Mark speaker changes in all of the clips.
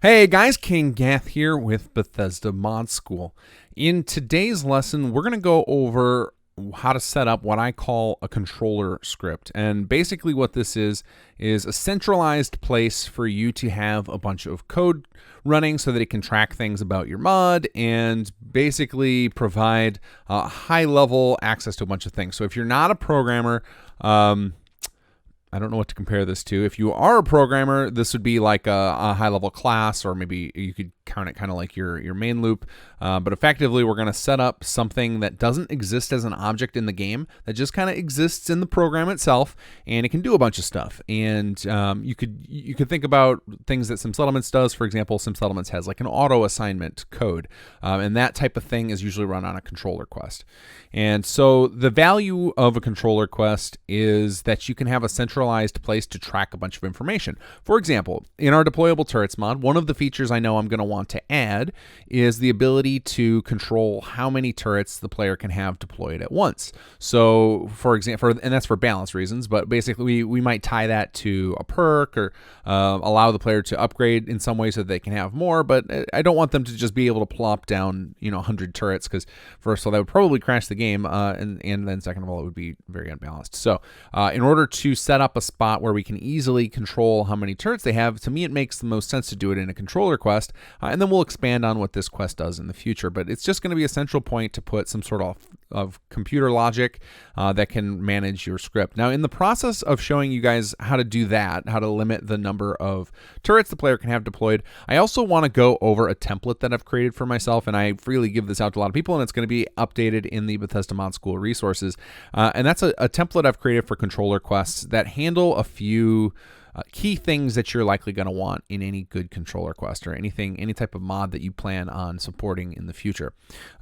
Speaker 1: Hey guys, kinggath here with Bethesda Mod School. In today's lesson, we're going to go over how to set up what I call a controller script. And basically what this is a centralized place for you to have a bunch of code running so that it can track things about your mod and basically provide high-level access to a bunch of things. So if you're not a programmer, I don't know what to compare this to. If you are a programmer, this would be like a high-level class, or maybe you could count it kind of like your main loop. But effectively, we're going to set up something that doesn't exist as an object in the game, that just kind of exists in the program itself, and it can do a bunch of stuff. And you could think about things that SimSettlements does. For example, SimSettlements has like an auto assignment code, and that type of thing is usually run on a controller quest. And so the value of a controller quest is that you can have a centralized place to track a bunch of information. For example, in our Deployable Turrets mod, one of the features I know I'm going to want to add is the ability to control how many turrets the player can have deployed at once. So for example, and that's for balance reasons, but basically we might tie that to a perk or allow the player to upgrade in some way so that they can have more, but I don't want them to just be able to plop down 100 turrets, because first of all, that would probably crash the game, and then second of all, it would be very unbalanced. So in order to set up a spot where we can easily control how many turrets they have, to me it makes the most sense to do it in a controller quest, and then we'll expand on what this quest does in the future. But it's just going to be a central point to put some sort of computer logic that can manage your script. Now, in the process of showing you guys how to do that, how to limit the number of turrets the player can have deployed, I also want to go over a template that I've created for myself, and I freely give this out to a lot of people, and it's going to be updated in the Bethesda Mod School resources. And that's a template I've created for controller quests that handle a few key things that you're likely going to want in any good controller quest, or any type of mod that you plan on supporting in the future.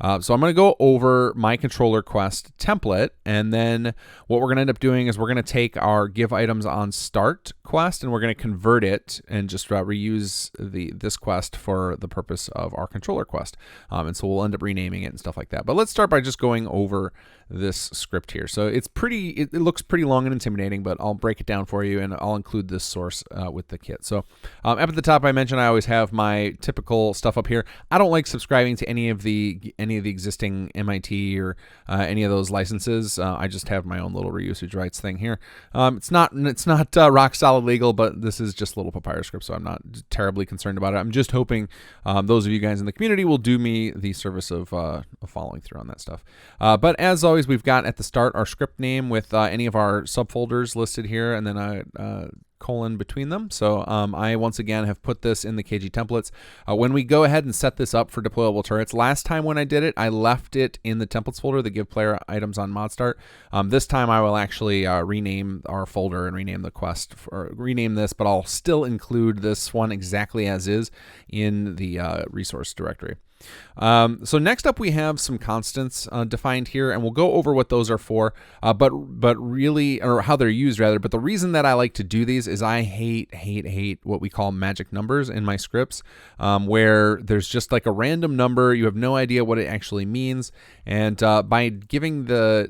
Speaker 1: So I'm going to go over my controller quest template, and then what we're going to end up doing is we're going to take our give items on start quest, and we're going to convert it and just reuse this quest for the purpose of our controller quest. And so we'll end up renaming it and stuff like that. But let's start by just going over this script here. So it looks pretty long and intimidating, but I'll break it down for you, and I'll include this source with the kit. So up at the top, I mentioned I always have my typical stuff up here. I don't like subscribing to any of the existing MIT or any of those licenses. I just have my own little reusage rights thing here. It's not rock solid legal, but this is just a little papyrus script, so I'm not terribly concerned about it. I'm just hoping those of you guys in the community will do me the service of following through on that stuff. But as always, we've got at the start our script name with any of our subfolders listed here, and then a colon between them. So I once again have put this in the KG templates. When we go ahead and set this up for deployable turrets, last time when I did it, I left it in the templates folder, the give player items on mod start. This time I will actually rename our folder and rename the quest, or rename this, but I'll still include this one exactly as is in the resource directory. So next up, we have some constants defined here, and we'll go over what those are for, but really, or how they're used rather. But the reason that I like to do these is I hate what we call magic numbers in my scripts, where there's just like a random number, you have no idea what it actually means, and by giving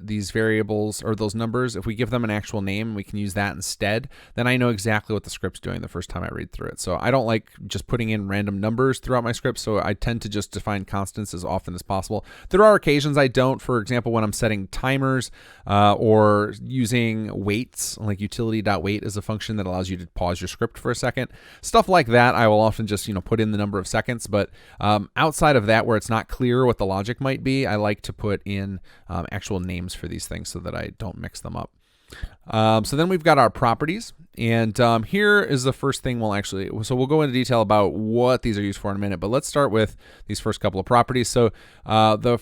Speaker 1: these variables or those numbers, if we give them an actual name, we can use that instead, then I know exactly what the script's doing the first time I read through it. So I don't like just putting in random numbers throughout my script, so I tend to just define constants as often as possible. There are occasions I don't, for example, when I'm setting timers or using waits, like utility.wait is a function that allows you to pause your script for a second. Stuff like that, I will often just put in the number of seconds, but outside of that, where it's not clear what the logic might be, I like to put in actual names for these things so that I don't mix them up. So then we've got our properties, and here is the first thing so we'll go into detail about what these are used for in a minute, but let's start with these first couple of properties. So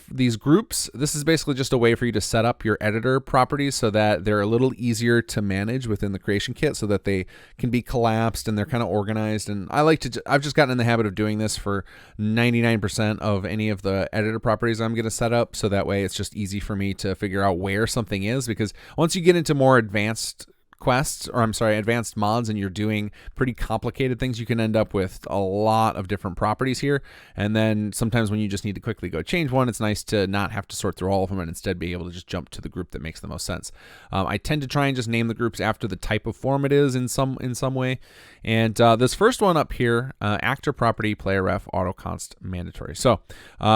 Speaker 1: these groups, this is basically just a way for you to set up your editor properties so that they're a little easier to manage within the creation kit, so that they can be collapsed and they're kind of organized. And I've just gotten in the habit of doing this for 99% of any of the editor properties I'm going to set up, so that way it's just easy for me to figure out where something is, because once you get into more advanced quests, or I'm sorry, advanced mods, and you're doing pretty complicated things, you can end up with a lot of different properties here. And then sometimes when you just need to quickly go change one, it's nice to not have to sort through all of them and instead be able to just jump to the group that makes the most sense. I tend to try and just name the groups after the type of form it is in some way. And this first one up here, actor property, player ref, auto const mandatory. So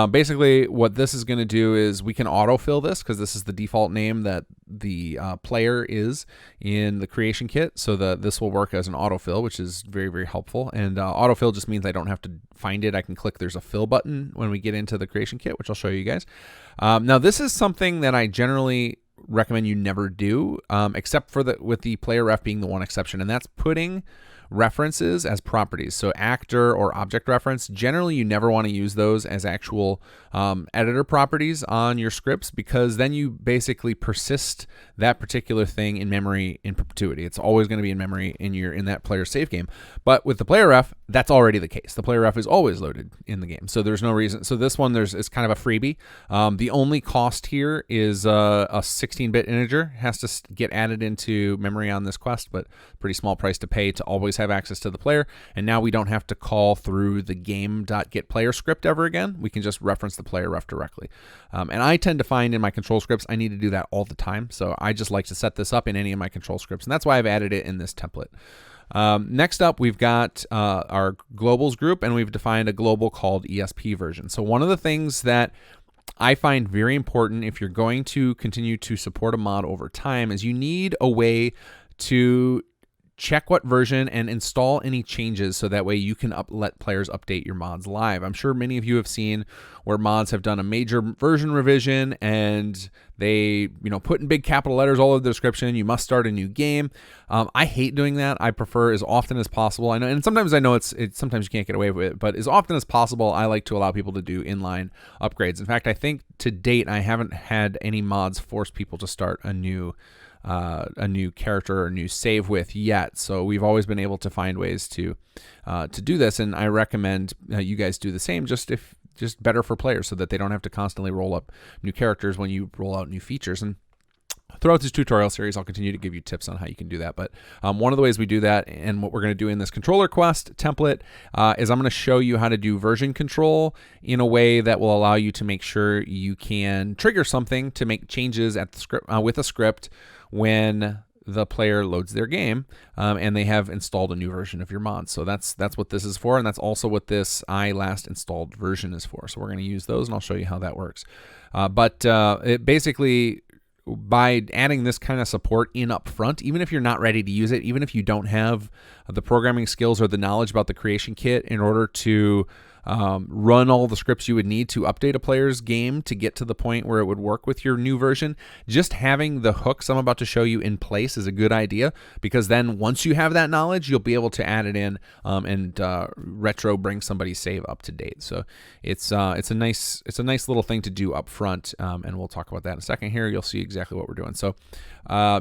Speaker 1: basically what this is going to do is we can autofill this because this is the default name that the player is in the creation kit. So this will work as an autofill, which is very, very helpful. And autofill just means I don't have to find it. I can click there's a fill button when we get into the creation kit, which I'll show you guys. Now this is something that I generally recommend you never do, except for with the player ref being the one exception, and that's putting references as properties. So actor or object reference, generally you never want to use those as actual editor properties on your scripts, because then you basically persist that particular thing in memory in perpetuity. It's always going to be in memory in that player save game. But with the player ref, that's already the case. The player ref is always loaded in the game, so there's no reason. So this one is kind of a freebie. The only cost here is a 16-bit integer. It has to get added into memory on this quest, but pretty small price to pay to always have access to the player. And now we don't have to call through the game.getPlayer script ever again. We can just reference the player ref directly. And I tend to find in my control scripts I need to do that all the time, so I just like to set this up in any of my control scripts, and that's why I've added it in this template. Next up, we've got our globals group, and we've defined a global called ESP version. So one of the things that I find very important if you're going to continue to support a mod over time is you need a way to check what version and install any changes, so that way you can let players update your mods live. I'm sure many of you have seen where mods have done a major version revision and they put in big capital letters all over the description, you must start a new game. I hate doing that. I prefer as often as possible. I know, and sometimes I know it's sometimes you can't get away with it, but as often as possible, I like to allow people to do inline upgrades. In fact, I think to date I haven't had any mods force people to start a new character or a new save with yet. So we've always been able to find ways to do this, and I recommend you guys do the same, just better for players, so that they don't have to constantly roll up new characters when you roll out new features. And throughout this tutorial series, I'll continue to give you tips on how you can do that. But one of the ways we do that, and what we're going to do in this controller quest template, is I'm going to show you how to do version control in a way that will allow you to make sure you can trigger something to make changes at the script with a script when the player loads their game and they have installed a new version of your mod. So that's what this is for, and that's also what this last installed version is for. So we're going to use those, and I'll show you how that works. But it basically, by adding this kind of support in up front, even if you're not ready to use it, even if you don't have the programming skills or the knowledge about the creation kit in order to run all the scripts you would need to update a player's game to get to the point where it would work with your new version, just having the hooks I'm about to show you in place is a good idea, because then once you have that knowledge, you'll be able to add it in and retro bring somebody's save up to date. So it's a nice little thing to do up front, and we'll talk about that in a second here. You'll see exactly what we're doing. So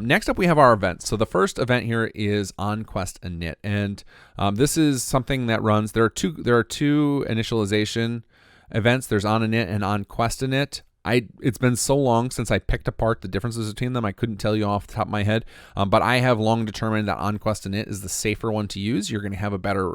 Speaker 1: next up, we have our events. So the first event here is on quest init, and this is something that runs. There are two initialization events. There's on init and on quest init. It's been so long since I picked apart the differences between them, I couldn't tell you off the top of my head. But I have long determined that on quest init is the safer one to use. You're going to have better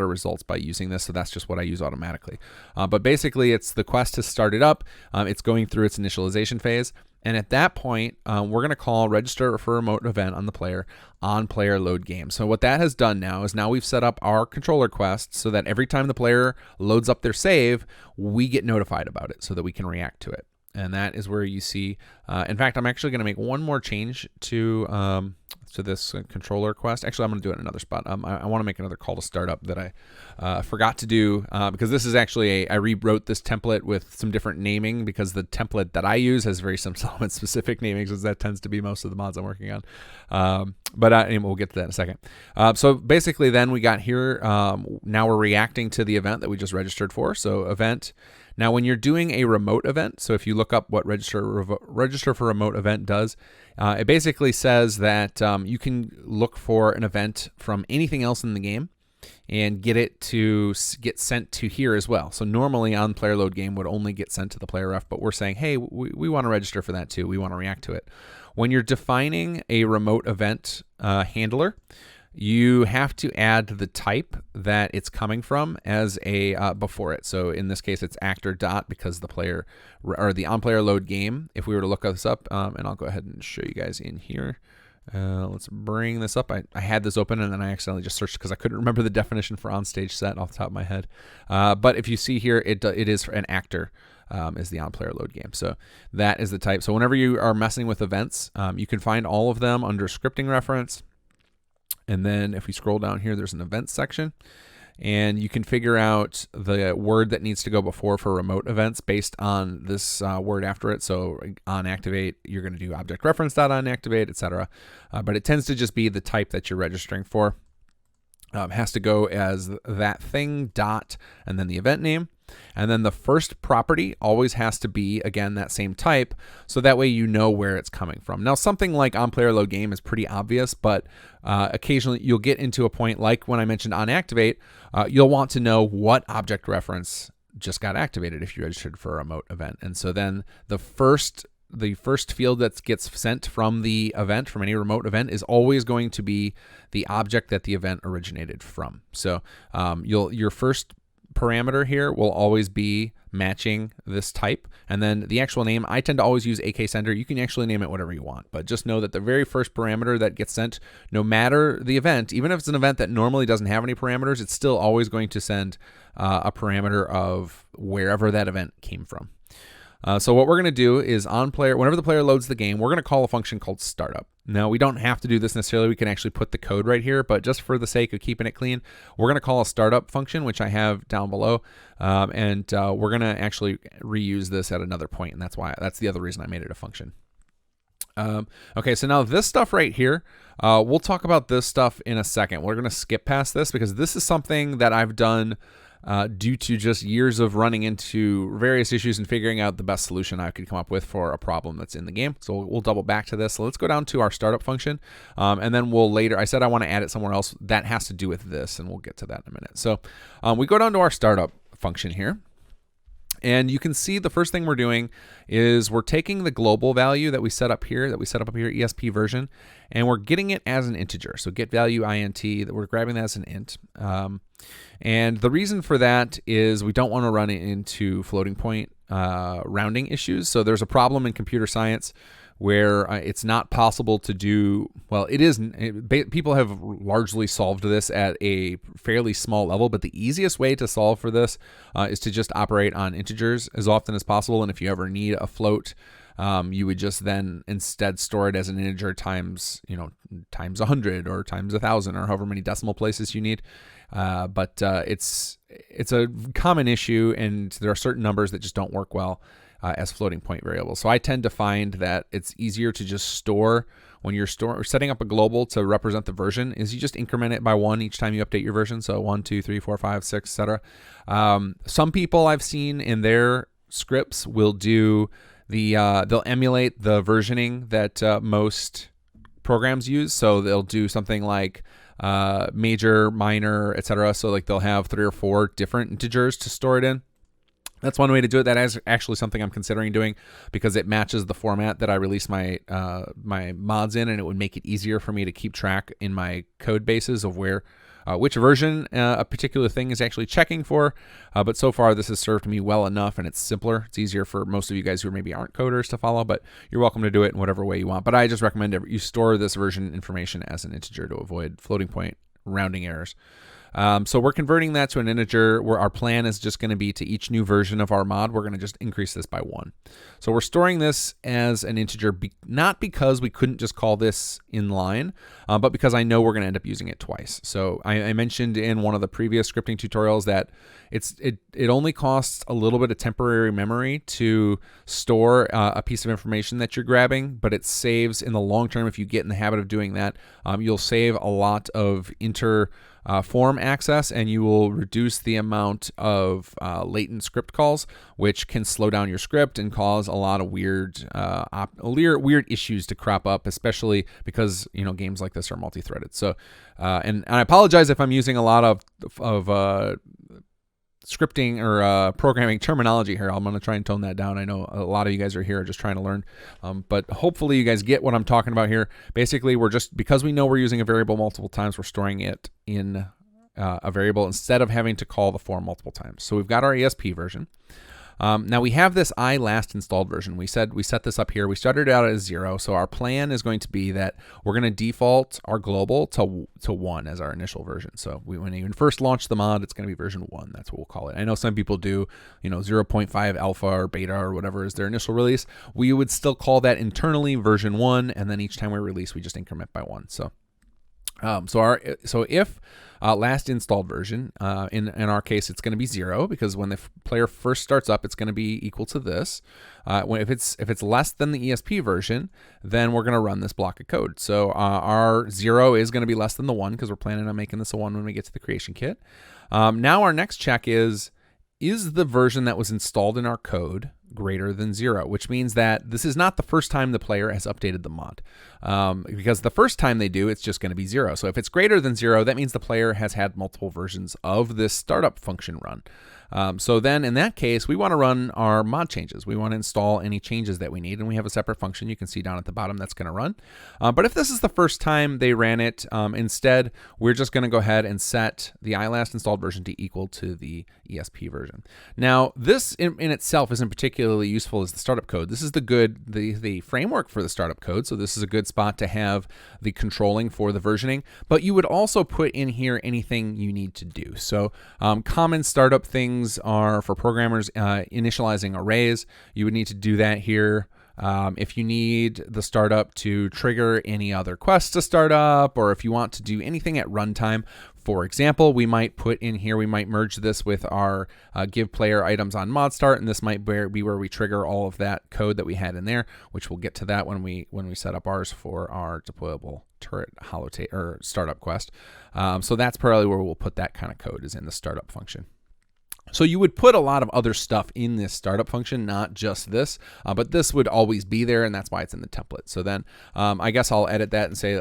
Speaker 1: results by using this. So that's just what I use automatically. But basically, it's the quest has started up. It's going through its initialization phase. And at that point, we're going to call register for remote event on the player on player load game. So what that has done now is we've set up our controller quest so that every time the player loads up their save, we get notified about it so that we can react to it. And that is where you see, in fact, I'm actually going to make one more change to this controller quest. Actually, I'm going to do it in another spot. I want to make another call to startup that I forgot to do because this is actually I rewrote this template with some different naming, because the template that I use has very some specific naming, because that tends to be most of the mods I'm working on. But anyway, we'll get to that in a second. So basically, then we got here. Now we're reacting to the event that we just registered for. So event. Now, when you're doing a remote event, so if you look up what register for remote event does, it basically says that you can look for an event from anything else in the game and get it to get sent to here as well. So normally on player load game would only get sent to the player ref, but we're saying, hey, we want to register for that too. We want to react to it. when you're defining a remote event handler, you have to add the type that it's coming from as a before it. So in this case, it's actor dot because the player or the on player load game. If we were to look this up, and I'll go ahead and show you guys in here. Let's bring this up. I had this open and then I accidentally just searched because I couldn't remember the definition for on stage set off the top of my head. But if you see here, it is an actor. Is the on-player load game. So that is the type. So whenever you are messing with events, you can find all of them under scripting reference. And then if we scroll down here, there's an events section. And you can figure out the word that needs to go before for remote events based on this word after it. So on activate, you're going to do object reference dot on activate, etc. But it tends to just be the type that you're registering for. Has to go as that thing dot and then the event name. And then the first property always has to be, again, that same type, so that way you know where it's coming from. Now, something like on-player load game is pretty obvious, but occasionally you'll get into a point like when I mentioned on activate, you'll want to know what object reference just got activated if you registered for a remote event. And so then the first field that gets sent from the event, from any remote event, is always going to be the object that the event originated from. So your first parameter here will always be matching this type, and then the actual name, I tend to always use AK sender. You can actually name it whatever you want, but just know that the very first parameter that gets sent, no matter the event, even if it's an event that normally doesn't have any parameters, it's still always going to send a parameter of wherever that event came from. So what we're going to do is whenever the player loads the game, we're going to call a function called startup. Now, we don't have to do this necessarily. We can actually put the code right here, but just for the sake of keeping it clean, we're going to call a startup function, which I have down below, and we're going to actually reuse this at another point, and that's the other reason I made it a function. Okay, so now this stuff right here, we'll talk about this stuff in a second. We're going to skip past this because this is something that I've done due to just years of running into various issues and figuring out the best solution I could come up with for a problem that's in the game. So we'll double back to this. So let's go down to our startup function, and then we'll later, I said I want to add it somewhere else that has to do with this, and we'll get to that in a minute. So we go down to our startup function here. And you can see the first thing we're doing is we're taking the global value that we set up here, ESP version, and we're getting it as an integer. So get value int, that we're grabbing that as an int. And the reason for that is we don't want to run into floating point rounding issues. So there's a problem in computer science where it's not possible to do, well, it isn't. People have largely solved this at a fairly small level, but the easiest way to solve for this is to just operate on integers as often as possible. And if you ever need a float, you would just then instead store it as an integer times 100 or times 1,000 or however many decimal places you need. But it's a common issue, and there are certain numbers that just don't work well as floating point variables. So I tend to find that it's easier to just store when you're setting up a global to represent the version is you just increment it by 1 each time you update your version. So 1, 2, 3, 4, 5, 6, etc. Some people I've seen in their scripts will do they'll emulate the versioning that most programs use. So they'll do something like major, minor, etc. So like they'll have 3 or 4 different integers to store it in. That's one way to do it. That is actually something I'm considering doing because it matches the format that I release my my mods in, and it would make it easier for me to keep track in my code bases of which version a particular thing is actually checking for. But so far, this has served me well enough, and it's simpler. It's easier for most of you guys who maybe aren't coders to follow, but you're welcome to do it in whatever way you want. But I just recommend you store this version information as an integer to avoid floating point rounding errors. So we're converting that to an integer where our plan is just going to be to each new version of our mod, we're going to just increase this by 1. So we're storing this as an integer, not because we couldn't just call this in line, but because I know we're going to end up using it twice. So I mentioned in one of the previous scripting tutorials that it only costs a little bit of temporary memory to store a piece of information that you're grabbing, but it saves in the long term. If you get in the habit of doing that, you'll save a lot of form access, and you will reduce the amount of latent script calls, which can slow down your script and cause a lot of weird issues to crop up, especially because games like this are multi-threaded. So, and I apologize if I'm using a lot of scripting or programming terminology here. I'm going to try and tone that down. I know a lot of you guys are here just trying to learn, but hopefully you guys get what I'm talking about here. Basically, because we know we're using a variable multiple times, we're storing it in a variable instead of having to call the form multiple times. So we've got our ESP version. Now we have this last installed version. We said we set this up here. We started out as 0. So our plan is going to be that we're going to default our global to 1 as our initial version. So when you first launch the mod, it's going to be version 1. That's what we'll call it. I know some people do, 0.5 alpha or beta or whatever is their initial release. We would still call that internally version 1. And then each time we release, we just increment by 1. So if last installed version, in our case, it's going to be 0 because when the player first starts up, it's going to be equal to this. If it's less than the ESP version, then we're going to run this block of code. So our 0 is going to be less than the 1 because we're planning on making this a 1 when we get to the creation kit. Now our next check is the version that was installed in our code greater than 0, which means that this is not the first time the player has updated the mod. Because the first time they do, it's just going to be 0. So if it's greater than 0, that means the player has had multiple versions of this startup function run. So then in that case, we want to run our mod changes. We want to install any changes that we need, and we have a separate function you can see down at the bottom that's going to run. But if this is the first time they ran it, instead, we're just going to go ahead and set the last installed version to equal to the ESP version. Now, this in itself isn't particularly useful as the startup code. This is the framework for the startup code, so this is a good spot to have the controlling for the versioning, but you would also put in here anything you need to do. So common startup things are for programmers initializing arrays. You would need to do that here. If you need the startup to trigger any other quests to start up, or if you want to do anything at runtime, for example, we might put in here, we might merge this with our give player items on mod start, and this might be where we trigger all of that code that we had in there, which we'll get to that when we set up ours for our deployable turret holotape or startup quest. So that's probably where we'll put that kind of code, is in the startup function. So you would put a lot of other stuff in this startup function, not just this, but this would always be there, and that's why it's in the template. So then I guess I'll edit that and say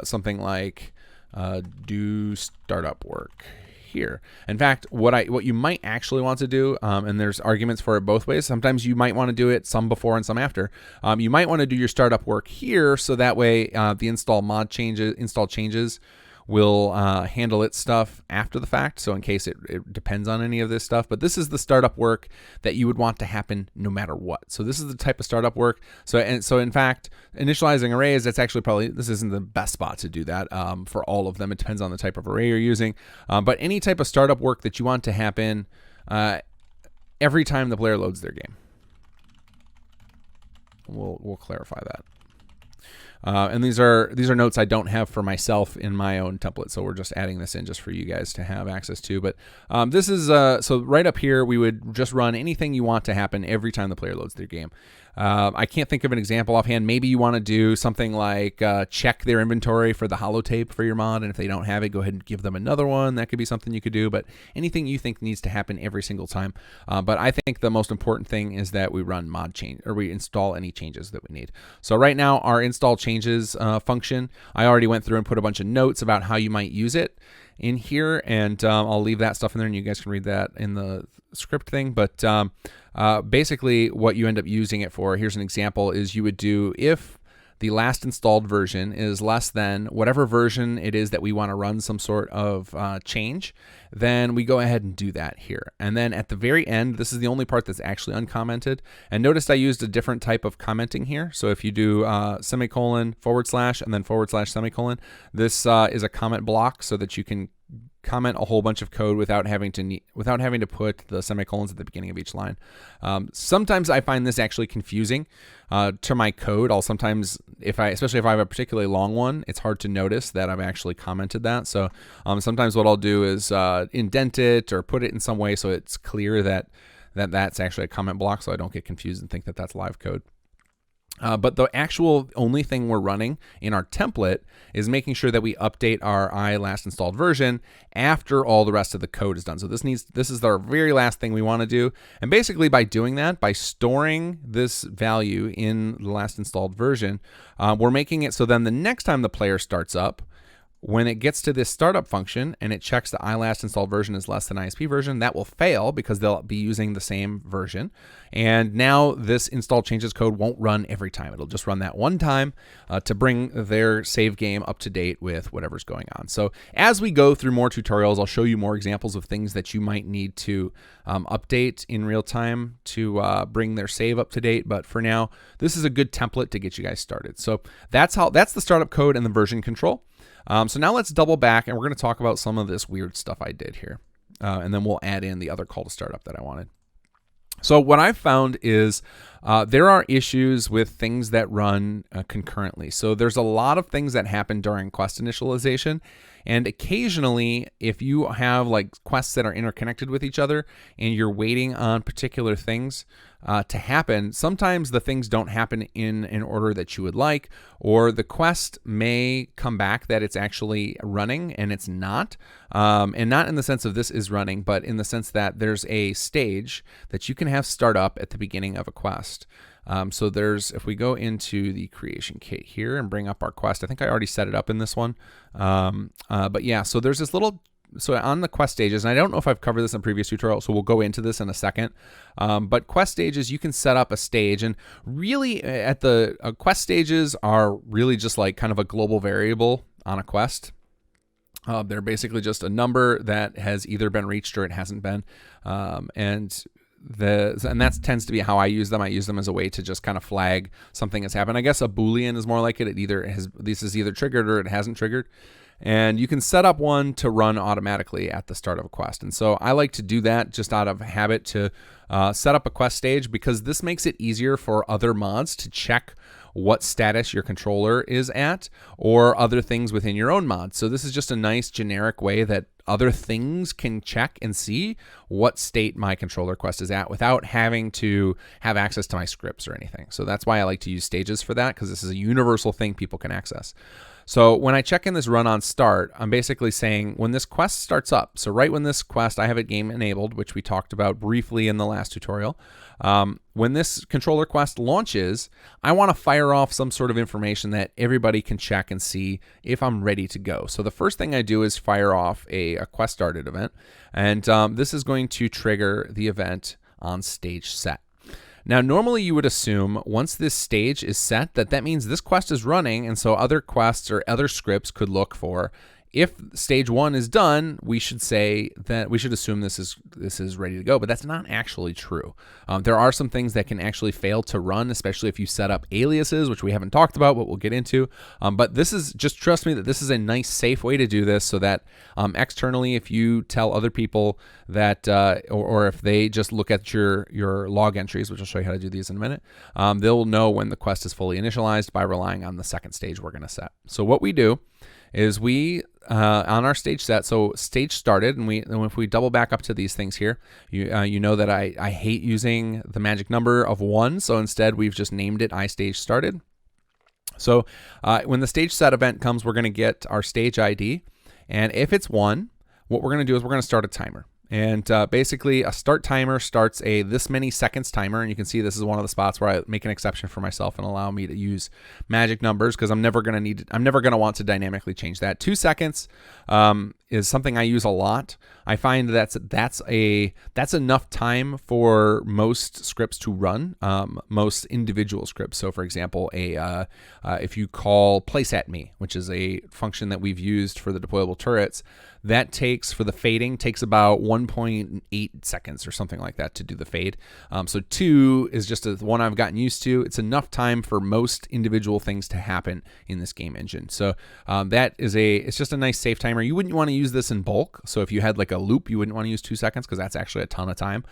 Speaker 1: something like do startup work here. In fact, what you might actually want to do, and there's arguments for it both ways. Sometimes you might want to do it some before and some after. You might want to do your startup work here, so that way the install changes will handle its stuff after the fact, so in case it depends on any of this stuff. But this is the startup work that you would want to happen no matter what. So this is the type of startup work. So in fact, initializing arrays, that's actually this isn't the best spot to do that for all of them. It depends on the type of array you're using. But any type of startup work that you want to happen every time the player loads their game. We'll clarify that. And these are notes I don't have for myself in my own template, so we're just adding this in just for you guys to have access to. But this is so right up here, we would just run anything you want to happen every time the player loads their game. I can't think of an example offhand. Maybe you want to do something like check their inventory for the holotape for your mod, and if they don't have it, go ahead and give them another one. That could be something you could do, but anything you think needs to happen every single time. But I think the most important thing is that we run mod change, or we install any changes that we need. So right now, our install changes function, I already went through and put a bunch of notes about how you might use it in here, and I'll leave that stuff in there, and you guys can read that in the script thing. But basically what you end up using it for, here's an example, is you would do if the last installed version is less than whatever version it is that we want to run some sort of change, then we go ahead and do that here. And then at the very end, this is the only part that's actually uncommented. And notice I used a different type of commenting here. So if you do semicolon, / and then / semicolon, this is a comment block so that you can comment a whole bunch of code without having to put the semicolons at the beginning of each line. Sometimes I find this actually confusing to my code. I'll sometimes, especially if I have a particularly long one, it's hard to notice that I've actually commented that. So sometimes what I'll do is indent it or put it in some way so it's clear that that's actually a comment block, so I don't get confused and think that that's live code. But the actual only thing we're running in our template is making sure that we update our last installed version after all the rest of the code is done. So this is our very last thing we want to do. And basically by doing that, by storing this value in the last installed version, we're making it so then the next time the player starts up, When it gets to this startup function and it checks the last installed version is less than ISP version, that will fail because they'll be using the same version. And now this install changes code won't run every time. It'll just run that one time to bring their save game up to date with whatever's going on. So as we go through more tutorials, I'll show you more examples of things that you might need to update in real time to bring their save up to date. But for now, this is a good template to get you guys started. So that's the startup code and the version control. So now let's double back and we're going to talk about some of this weird stuff I did here. And then we'll add in the other call to startup that I wanted. So what I've found is there are issues with things that run concurrently. So there's a lot of things that happen during quest initialization. And occasionally, if you have like quests that are interconnected with each other and you're waiting on particular things to happen, sometimes the things don't happen in an order that you would like, or the quest may come back that it's actually running and it's not. And not in the sense of this is running, but in the sense that there's a stage that you can have start up at the beginning of a quest. So if we go into the creation kit here and bring up our quest, I think I already set it up in this one. But yeah, so there's this so on the quest stages, and I don't know if I've covered this in previous tutorial, so we'll go into this in a second. But quest stages, you can set up a stage, and really at the quest stages are really just like kind of a global variable on a quest. They're basically just a number that has either been reached or it hasn't been. And that tends to be how I use them. I use them as a way to just kind of flag something has happened. I guess a Boolean is more like it. This is either triggered or it hasn't triggered. And you can set up one to run automatically at the start of a quest. And so I like to do that just out of habit to set up a quest stage, because this makes it easier for other mods to check what status your controller is at, or other things within your own mod. So this is just a nice generic way that other things can check and see what state my controller quest is at without having to have access to my scripts or anything. So that's why I like to use stages for that, because this is a universal thing people can access. So when I check in this run on start, I'm basically saying when this quest starts up, so right when this quest, I have it game enabled, which we talked about briefly in the last tutorial. When this controller quest launches, I want to fire off some sort of information that everybody can check and see if I'm ready to go. So the first thing I do is fire off a quest started event, and this is going to trigger the event on stage set. Now, normally you would assume once this stage is set that means this quest is running, and so other quests or other scripts could look for, if stage one is done, we should say that we should assume this is ready to go, but that's not actually true. There are some things that can actually fail to run, especially if you set up aliases, which we haven't talked about, but we'll get into. But this is, just trust me that this is a nice, safe way to do this, so that externally, if you tell other people that, or if they just look at your log entries, which I'll show you how to do these in a minute, they'll know when the quest is fully initialized by relying on the second stage we're going to set. So what we do is we, on our stage set, so stage started, and if we double back up to these things here, you know that I hate using the magic number of 1, so instead we've just named it iStage started. So when the stage set event comes, we're going to get our stage ID, and if it's 1, what we're going to do is we're going to start a timer. And basically a start timer starts a this many seconds timer, and you can see this is one of the spots where I make an exception for myself and allow me to use magic numbers, because I'm never going to want to dynamically change that. 2 seconds is something I use a lot. I find that's enough time for most scripts to run, most individual scripts. So for example, if you call place at me, which is a function that we've used for the deployable turrets, that takes, for the fading, takes about 1.8 seconds or something like that to do the fade. So 2 is just the one I've gotten used to. It's enough time for most individual things to happen in this game engine. So it's just a nice safe timer. You wouldn't want to use this in bulk. So if you had like a loop, you wouldn't want to use 2 seconds, because that's actually a ton of time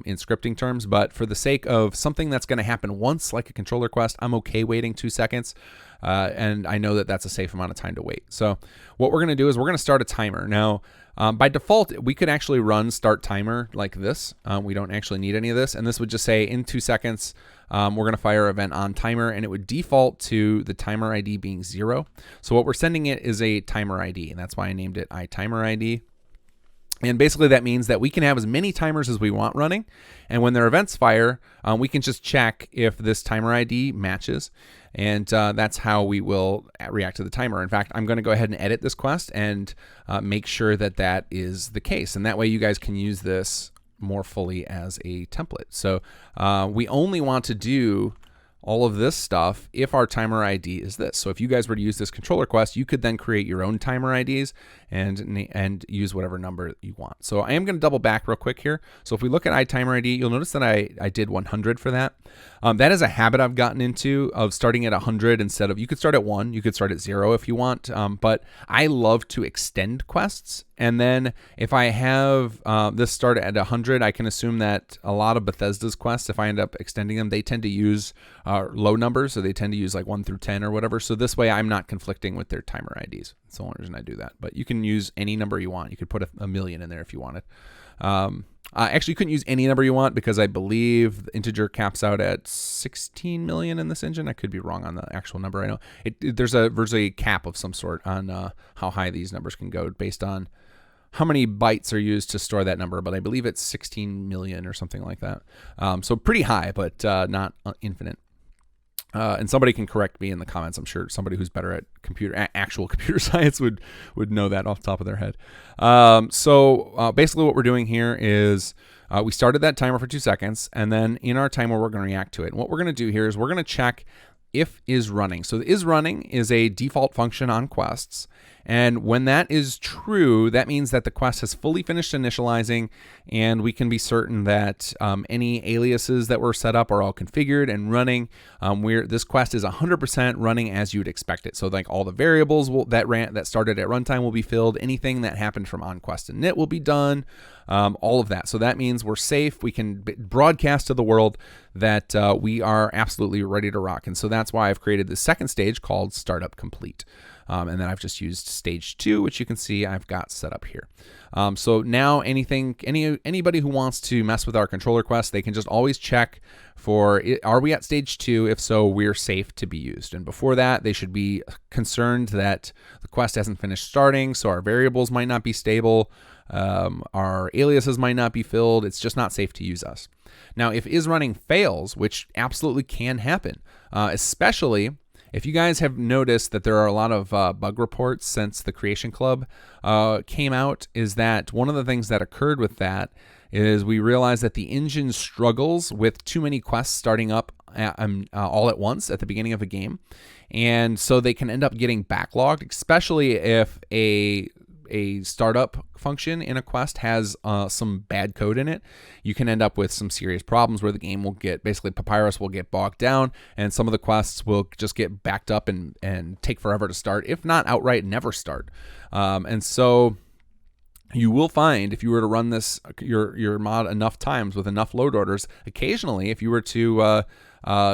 Speaker 1: in scripting terms. But for the sake of something that's going to happen once, like a controller quest, I'm okay waiting 2 seconds. And I know that that's a safe amount of time to wait. So what we're going to do is we're going to start a timer. Now, by default, we could actually run start timer like this. We don't actually need any of this. And this would just say in 2 seconds, we're going to fire event on timer, and it would default to the timer ID being 0. So what we're sending it is a timer ID, and that's why I named it iTimer ID. And basically that means that we can have as many timers as we want running. And when their events fire, we can just check if this timer ID matches. And that's how we will react to the timer. In fact, I'm going to go ahead and edit this quest and make sure that that is the case. And that way you guys can use this more fully as a template. So we only want to do all of this stuff if our timer ID is this. So if you guys were to use this controller quest, you could then create your own timer IDs and use whatever number you want. So I am going to double back real quick here. So if we look at iTimer ID, you'll notice that I did 100 for that. That is a habit I've gotten into of starting at 100 instead of, you could start at 1, you could start at 0 if you want, but I love to extend quests. And then if I have this start at 100, I can assume that a lot of Bethesda's quests, if I end up extending them, they tend to use low numbers. So they tend to use like 1 through 10 or whatever. So this way I'm not conflicting with their timer IDs. That's the only reason I do that. But you can use any number you want. You could put a million in there if you wanted. Actually, you couldn't use any number you want because I believe the integer caps out at 16 million in this engine. I could be wrong on the actual number. I know there's a cap of some sort on how high these numbers can go based on how many bytes are used to store that number, but I believe it's 16 million or something like that. So pretty high, but not infinite. And somebody can correct me in the comments. I'm sure somebody who's better at actual computer science would know that off the top of their head. So basically what we're doing here is we started that timer for 2 seconds, and then in our timer we're going to react to it. And what we're going to do here is we're going to check if is running. So the is running is a default function on quests. And when that is true, that means that the quest has fully finished initializing, and we can be certain that any aliases that were set up are all configured and running. This quest is 100% running as you'd expect it. So like all the variables that started at runtime will be filled. Anything that happened from onQuest and init will be done. All of that. So that means we're safe. We can broadcast to the world that we are absolutely ready to rock. And so that's why I've created the second stage called Startup Complete. And then I've just used stage 2, which you can see I've got set up here. So now anybody who wants to mess with our controller quest, they can just always check for, are we at stage 2? If so, we're safe to be used. And before that, they should be concerned that the quest hasn't finished starting, so our variables might not be stable. Our aliases might not be filled. It's just not safe to use us. Now, if is running fails, which absolutely can happen, especially if you guys have noticed that there are a lot of bug reports since the Creation Club came out, is that one of the things that occurred with that is we realized that the engine struggles with too many quests starting up all at once at the beginning of a game. And so they can end up getting backlogged, especially if a startup function in a quest has some bad code in it. You can end up with some serious problems where the game will get, basically Papyrus will get bogged down, and some of the quests will just get backed up and take forever to start, if not outright never start. And so you will find, if you were to run this your mod enough times with enough load orders, occasionally if you were to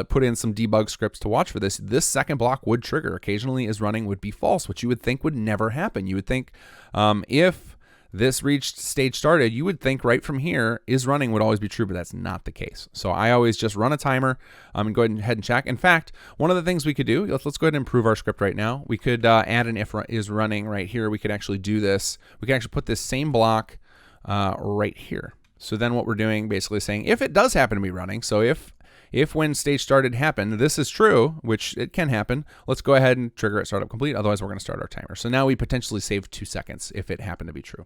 Speaker 1: put in some debug scripts to watch for this second block would trigger. Occasionally is running would be false, which you would think would never happen. You would think if this reached stage started, you would think right from here is running would always be true, but that's not the case. So I always just run a timer and go ahead and check. In fact, one of the things we could do, let's go ahead and improve our script right now. We could add an if is running right here. We could actually do this. We could actually put this same block right here. So then what we're doing basically is saying if it does happen to be running, so if when stage started happened, this is true, which it can happen, let's go ahead and trigger at startup complete. Otherwise, we're going to start our timer. So now we potentially save 2 seconds if it happened to be true.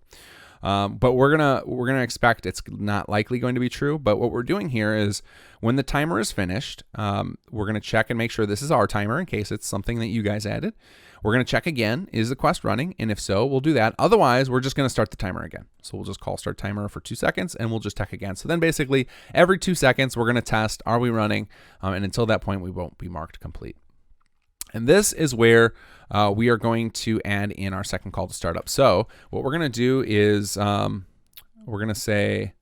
Speaker 1: But we're gonna expect it's not likely going to be true. But what we're doing here is when the timer is finished, we're going to check and make sure this is our timer in case it's something that you guys added. We're going to check again, is the quest running? And if so, we'll do that. Otherwise, we're just going to start the timer again. So we'll just call start timer for 2 seconds and we'll just check again. So then basically every 2 seconds, we're going to test, are we running? And until that point, we won't be marked complete. And this is where we are going to add in our second call to startup. So what we're going to do is we're going to say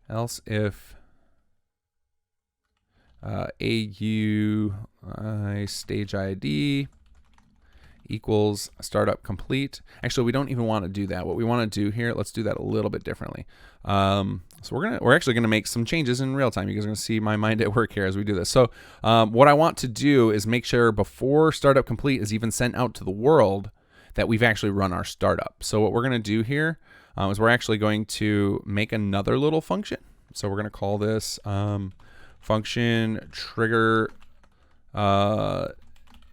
Speaker 1: else if AU stage ID equals startup complete. Actually, we don't even want to do that. What we want to do here, let's do that a little bit differently. So we're actually gonna make some changes in real time. You guys are gonna see my mind at work here as we do this. So what I want to do is make sure before startup complete is even sent out to the world that we've actually run our startup. So what we're gonna do here, is we're actually going to make another little function. So we're going to call this function trigger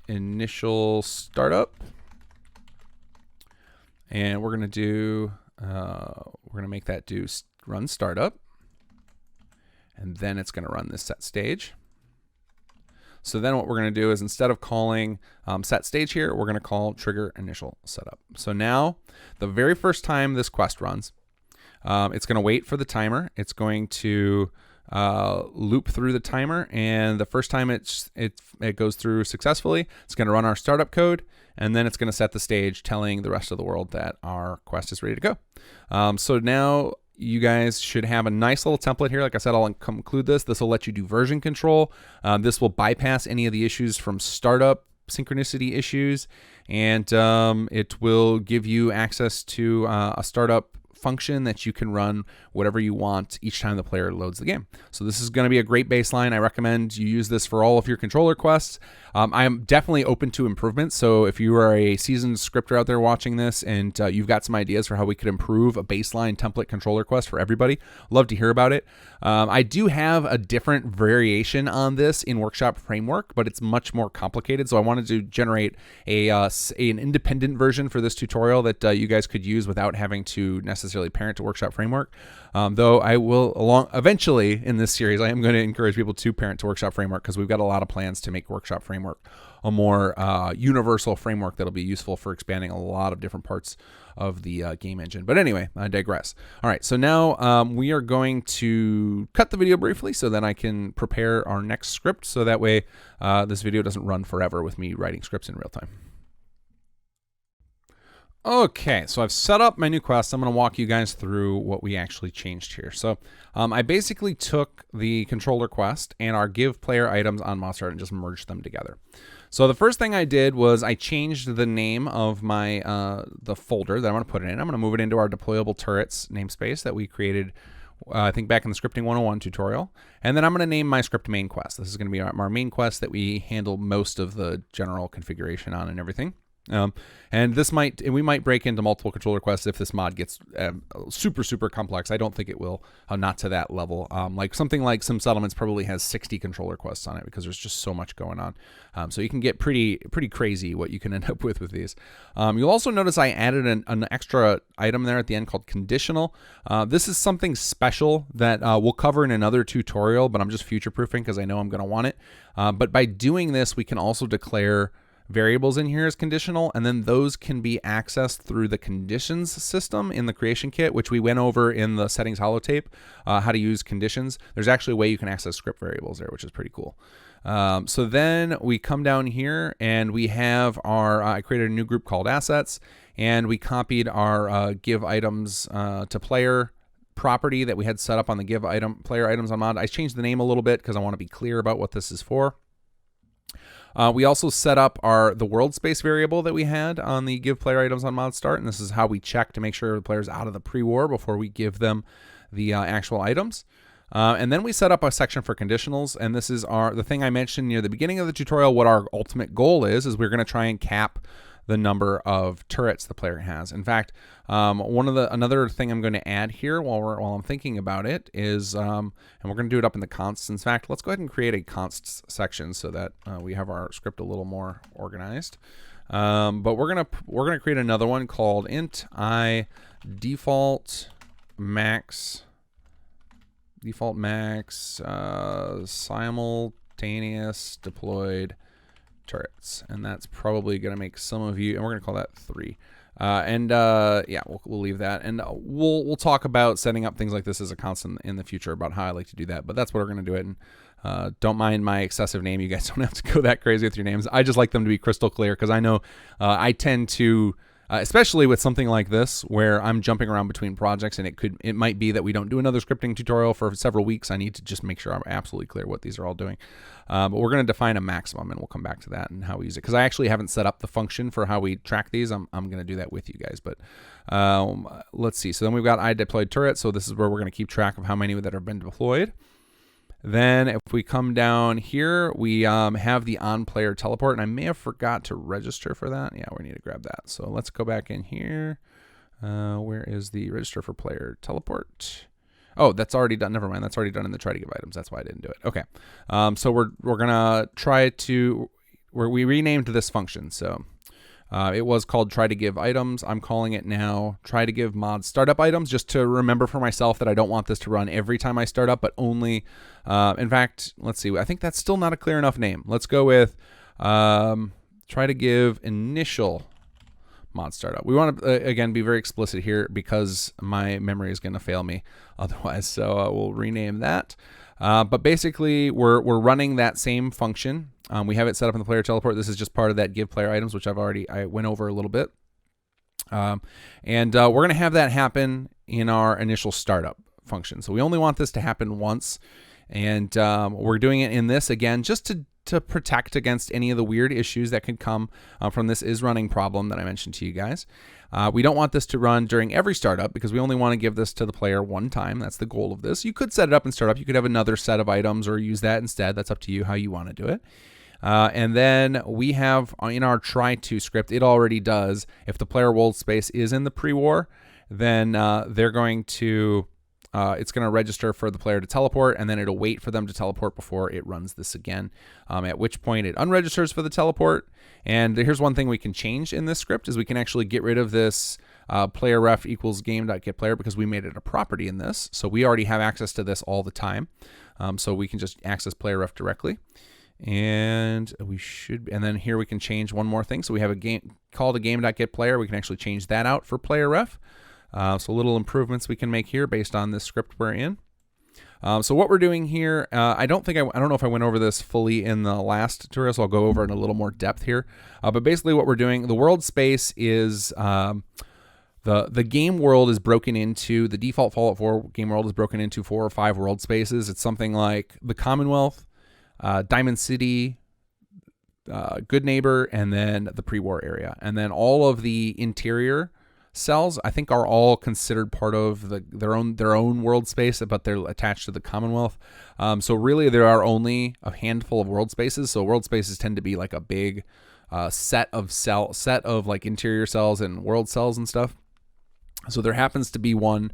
Speaker 1: initial startup. And we're going to do, we're going to make that do run startup. And then it's going to run this set stage. So then what we're going to do is instead of calling set stage here, we're going to call trigger initial setup. So now the very first time this quest runs, it's going to wait for the timer. It's going to loop through the timer, and the first time it goes through successfully, it's going to run our startup code, and then it's going to set the stage, telling the rest of the world that our quest is ready to go. So now you guys should have a nice little template here. Like I said, I'll include this. This will let you do version control. This will bypass any of the issues from startup synchronicity issues, and it will give you access to a startup function that you can run whatever you want each time the player loads the game. So this is going to be a great baseline. I recommend you use this for all of your controller quests. I am definitely open to improvements. So if you are a seasoned scripter out there watching this and you've got some ideas for how we could improve a baseline template controller quest for everybody, love to hear about it. I do have a different variation on this in Workshop Framework, but it's much more complicated. So I wanted to generate an independent version for this tutorial that you guys could use without having to necessarily parent to Workshop Framework. Though I will eventually in this series, I am going to encourage people to parent to Workshop Framework because we've got a lot of plans to make Workshop Framework a more universal framework that'll be useful for expanding a lot of different parts of the game engine. But anyway, I digress. All right, so now we are going to cut the video briefly so that I can prepare our next script, so that way this video doesn't run forever with me writing scripts in real time. Okay, so I've set up my new quest. I'm going to walk you guys through what we actually changed here. So I basically took the controller quest and our give player items on Monster and just merged them together. So the first thing I did was I changed the name of my the folder that I'm going to put it in. I'm going to move it into our deployable turrets namespace that we created, I think, back in the Scripting 101 tutorial. And then I'm going to name my script main quest. This is going to be our main quest that we handle most of the general configuration on and everything. And we might break into multiple controller quests if this mod gets super complex. I don't think it will, not to that level. Like something like Sim Settlements probably has 60 controller quests on it because there's just so much going on. So you can get pretty crazy what you can end up with these. You'll also notice I added an extra item there at the end called Conditional. This is something special that we'll cover in another tutorial, but I'm just future-proofing because I know I'm going to want it. But by doing this, we can also declare variables in here as conditional, and then those can be accessed through the conditions system in the creation kit, which we went over in the settings holotape, how to use conditions. There's actually a way you can access script variables there, which is pretty cool. So then we come down here and we have our, I created a new group called assets, and we copied our give items to player property that we had set up on the give player items on mod. I changed the name a little bit because I want to be clear about what this is for. We also set up the world space variable that we had on the give player items on mod start, and this is how we check to make sure the player's out of the pre-war before we give them the actual items. And then we set up a section for conditionals, and this is the thing I mentioned near the beginning of the tutorial. What our ultimate goal is we're going to try and cap the number of turrets the player has. In fact, another thing I'm going to add here while I'm thinking about it is, and we're going to do it up in the consts. In fact, let's go ahead and create a consts section so that we have our script a little more organized. But we're gonna create another one called int I default max simultaneous deployed turrets, and that's probably going to make some of you, and we're going to call that 3. Yeah, we'll leave that, and we'll talk about setting up things like this as a constant in the future about how I like to do that. But that's what we're going to do it. And don't mind my excessive name. You guys don't have to go that crazy with your names. I just like them to be crystal clear because I know I tend to. Especially with something like this where I'm jumping around between projects, and it might be that we don't do another scripting tutorial for several weeks. I need to just make sure I'm absolutely clear what these are all doing. But we're going to define a maximum, and we'll come back to that and how we use it. Because I actually haven't set up the function for how we track these. I'm going to do that with you guys. But let's see. So then we've got I deployed turret. So this is where we're going to keep track of how many that have been deployed. Then if we come down here, we have the on-player teleport, and I may have forgot to register for that. Yeah, we need to grab that. So let's go back in here. Where is the register for player teleport? Oh, that's already done. Never mind. That's already done in the try to give items. That's why I didn't do it. Okay. So we're gonna try to we renamed this function. So it was called try to give items. I'm calling it now try to give mod startup items, just to remember for myself that I don't want this to run every time I start up, but only. In fact, let's see. I think that's still not a clear enough name. Let's go with try to give initial mod startup. We want to again be very explicit here because my memory is going to fail me otherwise. So we'll rename that. But basically, we're running that same function. We have it set up in the player teleport. This is just part of that give player items, which I went over a little bit. And we're going to have that happen in our initial startup function. So we only want this to happen once, and we're doing it in this again just to protect against any of the weird issues that could come from this is running problem that I mentioned to you guys. We don't want this to run during every startup because we only want to give this to the player one time. That's the goal of this. You could set it up in startup. You could have another set of items or use that instead. That's up to you how you want to do it. And then we have in our try to script, it already does. If the player world space is in the pre-war, then they're going to it's going to register for the player to teleport, and then it'll wait for them to teleport before it runs this again, at which point it unregisters for the teleport. And here's one thing we can change in this script is we can actually get rid of this player ref equals game.getPlayer because we made it a property in this. So we already have access to this all the time. So we can just access player ref directly. And and then here we can change one more thing. So we have a game called a game.getPlayer. We can actually change that out for player ref. So little improvements we can make here based on this script we're in. So what we're doing here, I don't know if I went over this fully in the last tutorial, so I'll go over in a little more depth here. But basically what we're doing, the world space is the game world is broken into, the default Fallout 4 game world is broken into 4 or 5 world spaces. It's something like the Commonwealth, Diamond City, Good Neighbor, and then the pre-war area. And then all of the interior cells, I think, are all considered part of their own world space, but they're attached to the Commonwealth. So really, there are only a handful of world spaces. So world spaces tend to be like a big set of like interior cells and world cells and stuff. So there happens to be one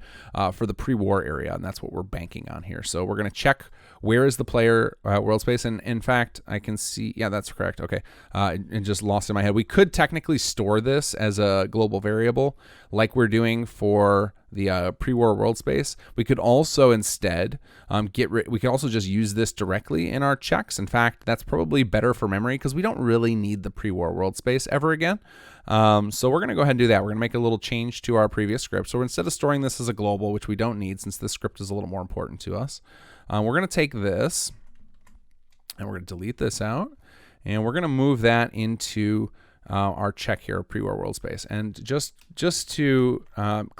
Speaker 1: for the pre-war area, and that's what we're banking on here. So we're going to check where is the player world space. And in fact, I can see, yeah, that's correct. Okay. It just lost in my head. We could technically store this as a global variable like we're doing for the pre-war world space. We could also instead we could also just use this directly in our checks. In fact, that's probably better for memory because we don't really need the pre-war world space ever again. So we're going to go ahead and do that. We're going to make a little change to our previous script. So instead of storing this as a global, which we don't need since this script is a little more important to us, we're going to take this and we're going to delete this out, and we're going to move that into our check here, pre-war world space. And just to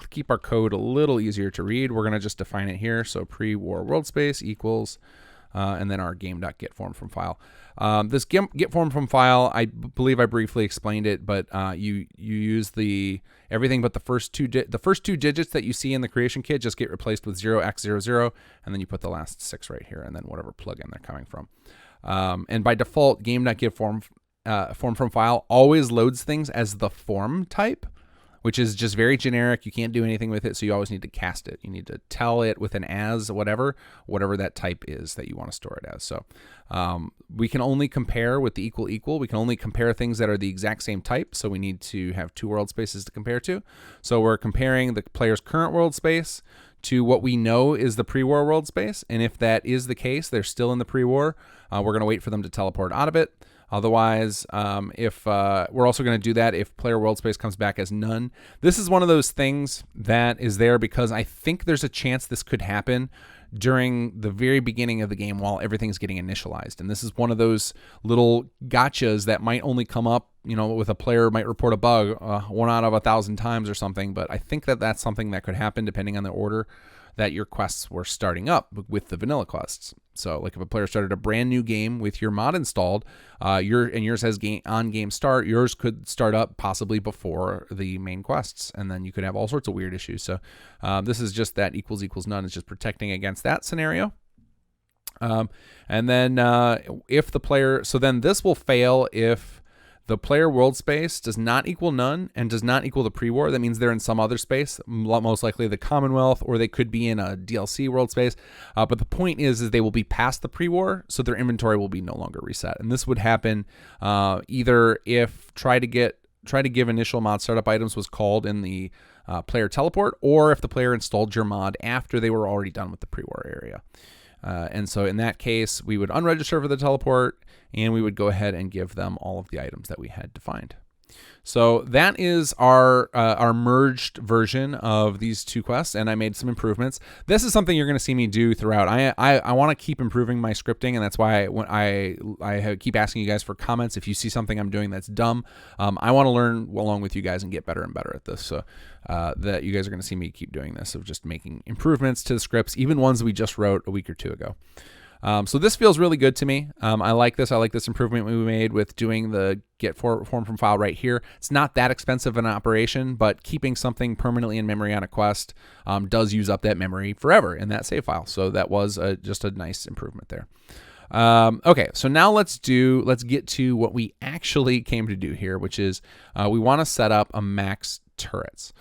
Speaker 1: keep our code a little easier to read, we're going to just define it here. So pre-war world space equals and then our game.getForm from file. This get form from file, I believe I briefly explained it, but you use everything but the first two digits that you see in the creation kit just get replaced with 0x00, and then you put the last 6 right here, and then whatever plugin they're coming from. And by default, game.getForm form from file always loads things as the form type, which is just very generic. You can't do anything with it, so you always need to cast it. You need to tell it with an as whatever that type is that you want to store it as. So we can only compare with the equal. We can only compare things that are the exact same type, so we need to have 2 world spaces to compare to. So we're comparing the player's current world space to what we know is the pre-war world space, and if that is the case, they're still in the pre-war, we're going to wait for them to teleport out of it. Otherwise, if we're also going to do that if player world space comes back as none. This is one of those things that is there because I think there's a chance this could happen during the very beginning of the game while everything's getting initialized. And this is one of those little gotchas that might only come up, with a player might report a bug 1 out of 1,000 times or something. But I think that that's something that could happen depending on the order that your quests were starting up with the vanilla quests. So like if a player started a brand new game with your mod installed, yours has on game start, yours could start up possibly before the main quests, and then you could have all sorts of weird issues. So this is just that equals none. It's just protecting against that scenario. And then if the player, so then this will fail if the player world space does not equal none and does not equal the pre-war. That means they're in some other space, most likely the Commonwealth, or they could be in a DLC world space. But the point is they will be past the pre-war, so their inventory will be no longer reset. And this would happen either if try to give initial mod startup items was called in the player teleport, or if the player installed your mod after they were already done with the pre-war area. And so in that case, we would unregister for the teleport, and we would go ahead and give them all of the items that we had defined. So that is our merged version of these two quests, and I made some improvements. This is something you're going to see me do throughout. I want to keep improving my scripting, and that's why I keep asking you guys for comments. If you see something I'm doing that's dumb, I want to learn along with you guys and get better and better at this. So that you guys are going to see me keep doing this, of just making improvements to the scripts, even ones we just wrote a week or two ago. So this feels really good to me. I like this. I like this improvement we made with doing the get form from file right here. It's not that expensive an operation, but keeping something permanently in memory on a quest does use up that memory forever in that save file. So that was just a nice improvement there. Okay, so now let's get to what we actually came to do here, which is we want to set up a max turrets.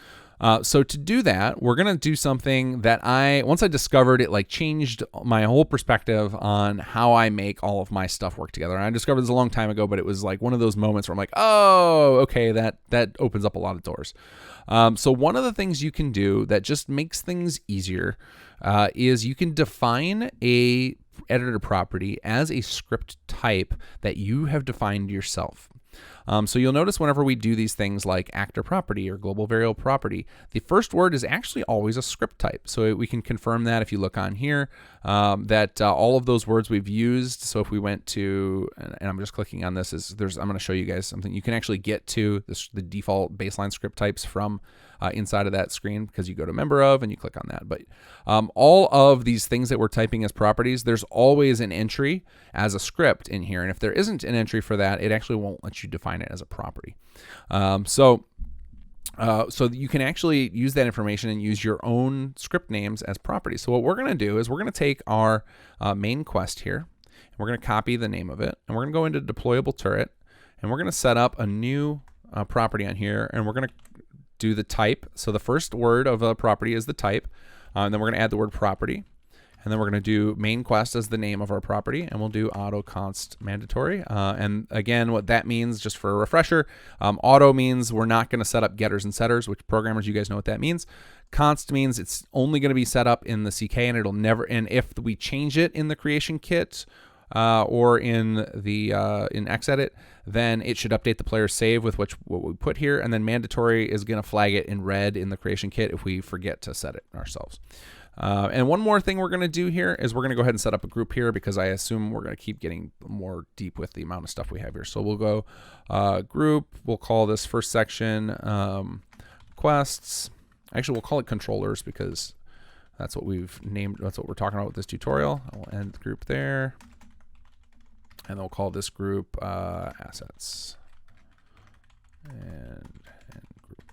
Speaker 1: So to do that, we're going to do something that once I discovered it, like changed my whole perspective on how I make all of my stuff work together. And I discovered this a long time ago, but it was like one of those moments where I'm like, oh, okay, that opens up a lot of doors. So one of the things you can do that just makes things easier is you can define a editor property as a script type that you have defined yourself. So you'll notice whenever we do these things like actor property or global variable property, the first word is actually always a script type. So we can confirm that if you look on here, that all of those words we've used. So if we went to, and I'm just clicking on this, I'm going to show you guys something. You can actually get to the default baseline script types from inside of that screen, because you go to member of and you click on that. But all of these things that we're typing as properties, there's always an entry as a script in here. And if there isn't an entry for that, it actually won't let you define it as a property. So you can actually use that information and use your own script names as properties. So what we're going to do is we're going to take our main quest here, and we're going to copy the name of it, and we're going to go into deployable turret, and we're going to set up a new property on here, and we're going to do the type. So the first word of a property is the type, and then we're going to add the word property, and then we're going to do main quest as the name of our property, and we'll do auto const mandatory. And again, what that means, just for a refresher, auto means we're not going to set up getters and setters, which programmers, you guys know what that means. Const means it's only going to be set up in the CK, and it'll never, and if we change it in the creation kit or in Xedit, then it should update the player's save with what we put here, and then mandatory is going to flag it in red in the creation kit if we forget to set it ourselves. And one more thing we're going to do here is we're going to go ahead and set up a group here, because I assume we're going to keep getting more deep with the amount of stuff we have here. So we'll go group. We'll call this first section quests. Actually, we'll call it controllers, because that's what we've named. That's what we're talking about with this tutorial. I'll end the group there. And we'll call this group assets. And group.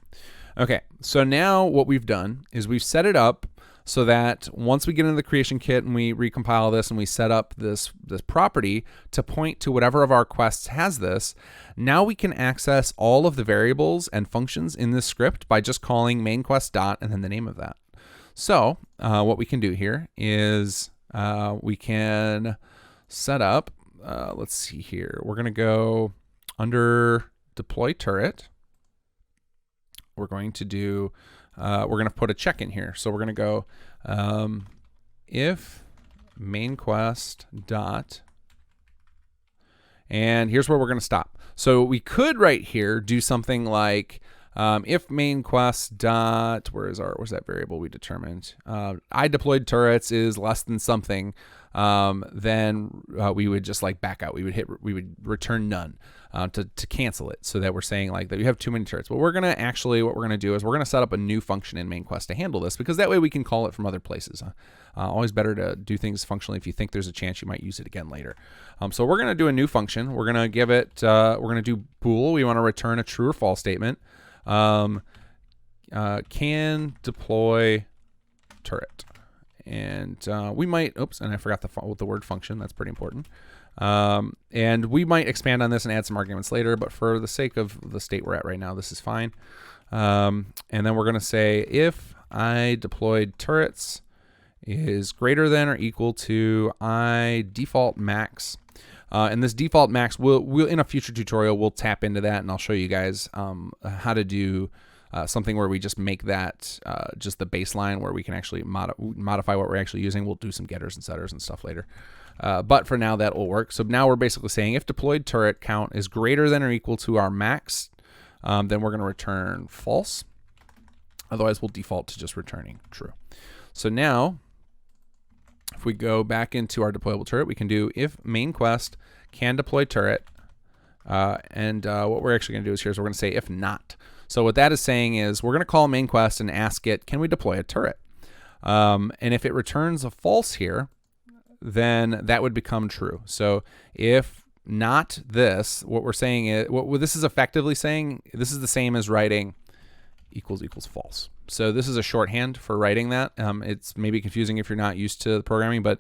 Speaker 1: Okay, so now what we've done is we've set it up so that once we get into the creation kit and we recompile this and we set up this property to point to whatever of our quests has this, now we can access all of the variables and functions in this script by just calling main quest dot and then the name of that. So what we can do here is we can set up, let's see here, we're going to go under deploy turret. We're going to do, we're going to put a check in here. So we're going to go if main quest dot, and here's where we're going to stop. So we could right here do something like if main quest dot, where's that variable we determined? I deployed turrets is less than something, then we would just like back out. We would return none to cancel it, so that we're saying like that we have too many turrets. But what we're gonna do is we're gonna set up a new function in main quest to handle this, because that way we can call it from other places. Always better to do things functionally if you think there's a chance you might use it again later. So we're gonna do a new function. We're gonna give it, we're gonna do bool. We want to return a true or false statement. Can deploy turret. And we might, oops, and I forgot the word function. That's pretty important. And we might expand on this and add some arguments later, but for the sake of the state we're at right now, this is fine. And then we're going to say if I deployed turrets is greater than or equal to I default max. And this default max, we'll in a future tutorial, we'll tap into that, and I'll show you guys how to do something where we just make that just the baseline where we can actually modify what we're actually using. We'll do some getters and setters and stuff later. But for now, that will work. So now we're basically saying if deployed turret count is greater than or equal to our max, then we're going to return false. Otherwise, we'll default to just returning true. So now, if we go back into our deployable turret, we can do if main quest can deploy turret. And what we're actually going to do is we're going to say if not. So what that is saying is we're going to call main quest and ask it, can we deploy a turret? And if it returns a false here, then that would become true. So if not this, what we're saying is, what this is effectively saying, this is the same as writing equals false. So this is a shorthand for writing that. It's maybe confusing if you're not used to programming, but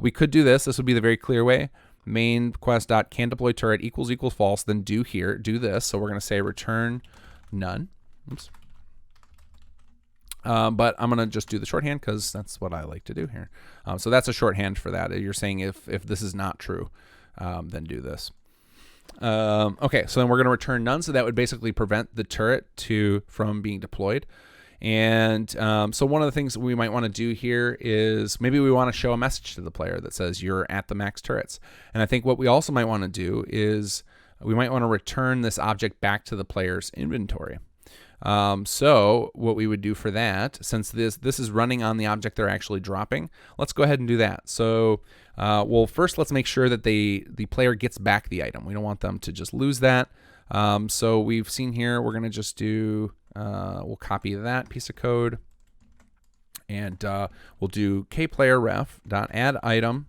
Speaker 1: we could do this. This would be the very clear way. Main quest dot can deploy turret equals false. Then do this. So we're going to say return none. Oops. But I'm going to just do the shorthand because that's what I like to do here. So that's a shorthand for that. You're saying if this is not true, then do this. Okay, so then we're going to return none. So that would basically prevent the turret from being deployed. And so one of the things we might want to do here is maybe we want to show a message to the player that says you're at the max turrets. And I think what we also might want to do is we might want to return this object back to the player's inventory. So what we would do for that, since this is running on the object they're actually dropping, let's go ahead and do that. So well, first let's make sure that the player gets back the item. We don't want them to just lose that. So we've seen here, we're going to just do, we'll copy that piece of code, and we'll do kplayerref.add item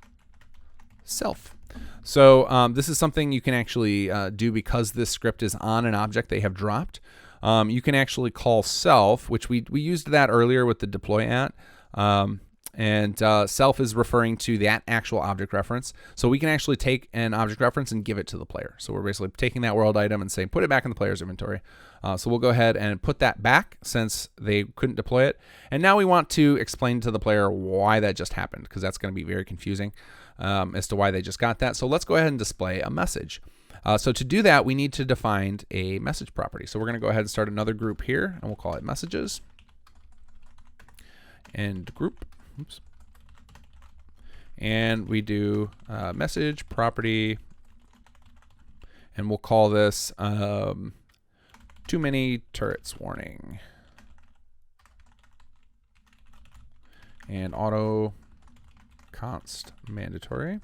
Speaker 1: self. So this is something you can actually do because this script is on an object they have dropped. You can actually call self, which we used that earlier with the deploy at. And self is referring to that actual object reference. So we can actually take an object reference and give it to the player. So we're basically taking that world item and saying, put it back in the player's inventory. So we'll go ahead and put that back since they couldn't deploy it. And now we want to explain to the player why that just happened, because that's going to be very confusing as to why they just got that. So let's go ahead and display a message. So to do that, we need to define a message property. So we're going to go ahead and start another group here, and we'll call it messages. And group. Oops. And we do message property, and we'll call this too many turrets warning. And auto const mandatory.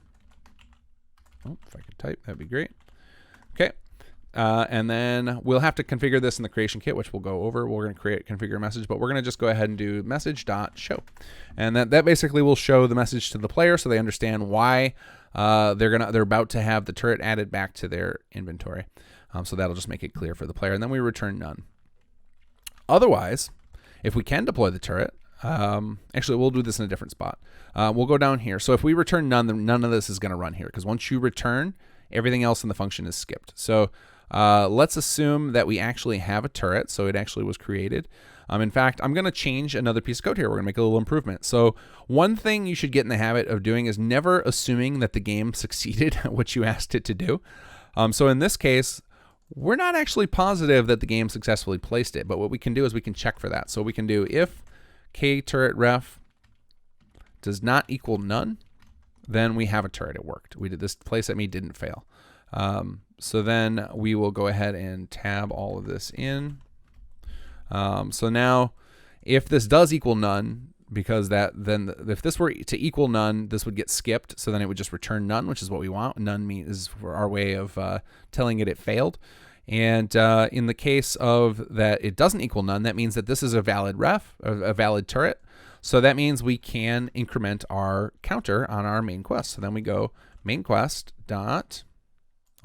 Speaker 1: Oh, if I could type, that'd be great. Okay. And then we'll have to configure this in the creation kit, which we'll go over. We're going to configure a message, but we're going to just go ahead and do message.show. And that basically will show the message to the player so they understand why they're about to have the turret added back to their inventory. So that'll just make it clear for the player. And then we return none. Otherwise, if we can deploy the turret, actually we'll do this in a different spot. We'll go down here. So if we return none, then none of this is going to run here, because once you return, everything else in the function is skipped. So let's assume that we actually have a turret, so it actually was created. In fact, I'm going to change another piece of code here. We're going to make a little improvement. So one thing you should get in the habit of doing is never assuming that the game succeeded at what you asked it to do. So in this case, we're not actually positive that the game successfully placed it, but what we can do is we can check for that. So we can do if kTurretRef does not equal none, then we have a turret. It worked. We did this place at me didn't fail. So then we will go ahead and tab all of this in. So now if this does equal none, because then if this were to equal none, this would get skipped. So then it would just return none, which is what we want. None is for our way of telling it failed. And in the case of that it doesn't equal none, that means that this is a valid a valid turret. So that means we can increment our counter on our main quest. So then we go main quest dot,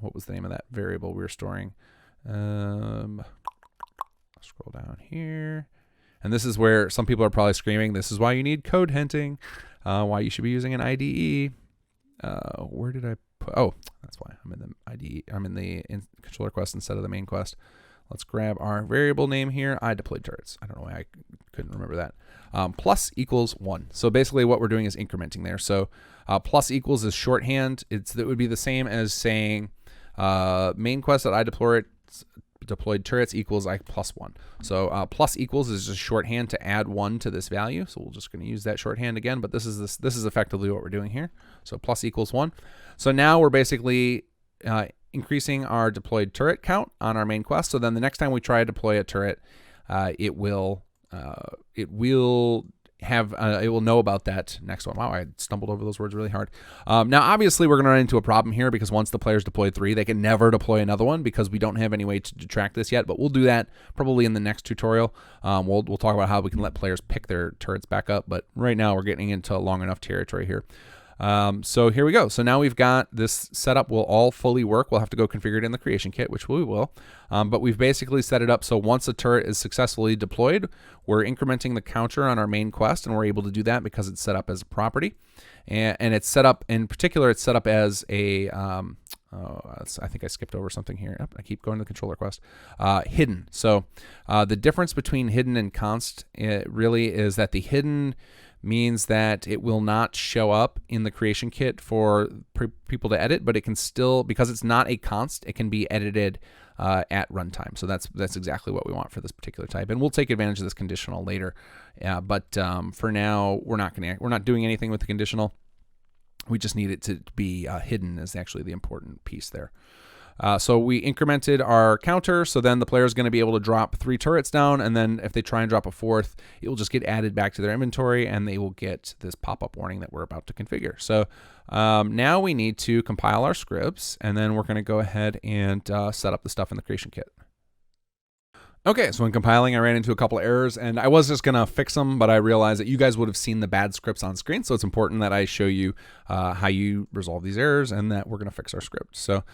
Speaker 1: what was the name of that variable we were storing? Scroll down here. And this is where some people are probably screaming, this is why you need code hinting, why you should be using an IDE. Where did I put? Oh, that's why I'm in the IDE. I'm in the controller quest instead of the main quest. Let's grab our variable name here. I deployed turrets. I don't know why I couldn't remember that. Plus equals 1. So basically what we're doing is incrementing there. So plus equals is shorthand. It would be the same as saying main quest that I deployed turrets equals I plus 1. So plus equals is just shorthand to add 1 to this value. So we're just going to use that shorthand again, but this is effectively what we're doing here. So plus equals 1. So now we're basically increasing our deployed turret count on our main quest. So then the next time we try to deploy a turret, it will know about that next one. Wow, I stumbled over those words really hard. Now, obviously, we're going to run into a problem here because once the players deploy 3, they can never deploy another one because we don't have any way to track this yet. But we'll do that probably in the next tutorial. We'll talk about how we can let players pick their turrets back up. But right now, we're getting into long enough territory here. So here we go. So now we've got this setup will all fully work. We'll have to go configure it in the creation kit, which we will. But we've basically set it up so once a turret is successfully deployed, we're incrementing the counter on our main quest, and we're able to do that because it's set up as a property. And it's set up, in particular, it's set up as a, I think I skipped over something here. Yep, I keep going to the controller quest. Hidden. So the difference between hidden and const really is that the hidden means that it will not show up in the creation kit for people to edit, but it can still, because it's not a const, it can be edited at runtime. So that's exactly what we want for this particular type, and we'll take advantage of this conditional later. But for now, we're not doing anything with the conditional. We just need it to be hidden is actually the important piece there. So we incremented our counter, so then the player is going to be able to drop 3 turrets down, and then if they try and drop a 4th, it will just get added back to their inventory, and they will get this pop-up warning that we're about to configure. So now we need to compile our scripts, and then we're going to go ahead and set up the stuff in the creation kit. Okay, so in compiling, I ran into a couple of errors, and I was just going to fix them, but I realized that you guys would have seen the bad scripts on screen, so it's important that I show you how you resolve these errors and that we're going to fix our script. So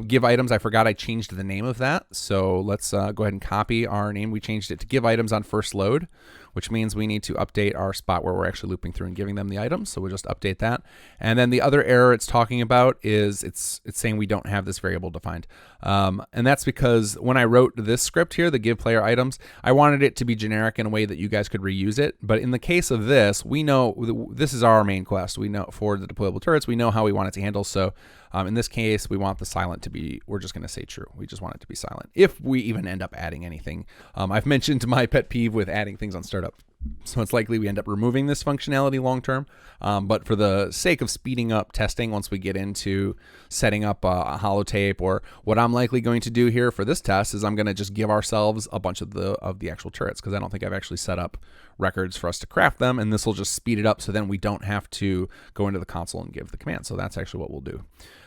Speaker 1: give items, I forgot I changed the name of that, so let's go ahead and copy our name. We changed it to give items on first load, which means we need to update our spot where we're actually looping through and giving them the items, so we'll just update that. And then the other error it's talking about is it's saying we don't have this variable defined. And that's because when I wrote this script here, the give player items, I wanted it to be generic in a way that you guys could reuse it. But in the case of this, we know this is our main quest. We know for the deployable turrets, we know how we want it to handle. So in this case, we want the silent to be, we're just going to say true. We just want it to be silent if we even end up adding anything. I've mentioned my pet peeve with adding things on startup. So it's likely we end up removing this functionality long term. But for the sake of speeding up testing, once we get into setting up a holotape, or what I'm likely going to do here for this test is I'm going to just give ourselves a bunch of the actual turrets, because I don't think I've actually set up records for us to craft them, and this will just speed it up so then we don't have to go into the console and give the command. So that's actually what we'll do.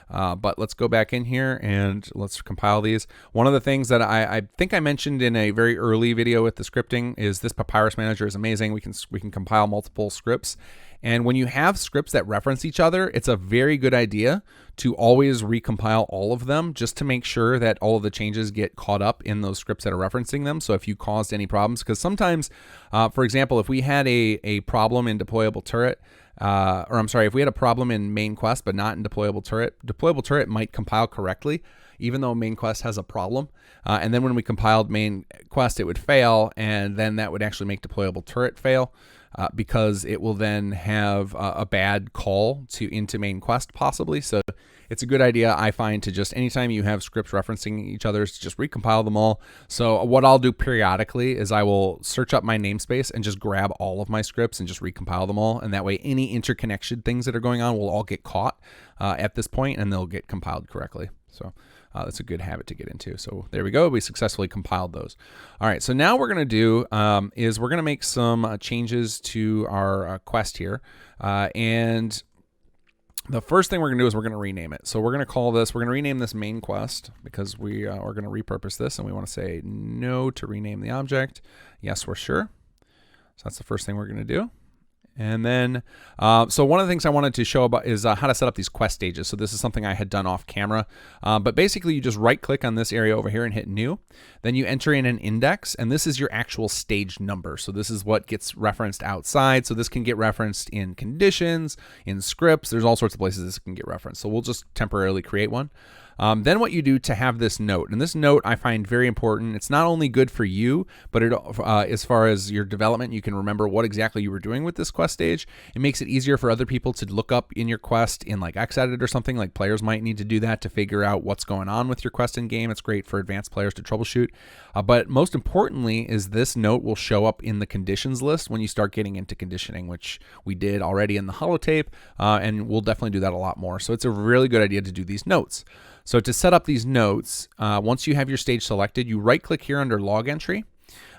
Speaker 1: But let's go back in here and let's compile these. One of the things that I think I mentioned in a very early video with the scripting is this Papyrus Manager is amazing. We can compile multiple scripts. And when you have scripts that reference each other, it's a very good idea to always recompile all of them just to make sure that all of the changes get caught up in those scripts that are referencing them. So if you caused any problems, because sometimes, for example, if we had a problem in deployable turret, if we had a problem in main quest but not in deployable turret might compile correctly, even though main quest has a problem. And then when we compiled main quest, it would fail, and then that would actually make deployable turret fail. Because it will then have a bad call into main quest possibly. So it's a good idea, I find, to just anytime you have scripts referencing each other, to just recompile them all. So what I'll do periodically is I will search up my namespace and just grab all of my scripts and just recompile them all. And that way any interconnection things that are going on will all get caught at this point, and they'll get compiled correctly. So that's a good habit to get into. So there we go. We successfully compiled those. All right. So now what we're going to do is we're going to make some changes to our quest here. And the first thing we're going to do is we're going to rename it. So we're going to rename this main quest, because we are going to repurpose this, and we want to say no to rename the object. Yes, we're sure. So that's the first thing we're going to do. And then, so one of the things I wanted to show about is how to set up these quest stages. So this is something I had done off camera, but basically you just right click on this area over here and hit new. Then you enter in an index, and this is your actual stage number. So this is what gets referenced outside. So this can get referenced in conditions, in scripts. There's all sorts of places this can get referenced. So we'll just temporarily create one. Then what you do to have this note, and this note I find very important. It's not only good for you, but it, as far as your development, you can remember what exactly you were doing with this quest stage. It makes it easier for other people to look up in your quest in like Xedit or something. Like players might need to do that to figure out what's going on with your quest in game. It's great for advanced players to troubleshoot. But most importantly is this note will show up in the conditions list when you start getting into conditioning, which we did already in the holotape, and we'll definitely do that a lot more. So it's a really good idea to do these notes. So to set up these notes, once you have your stage selected, you right-click here under log entry.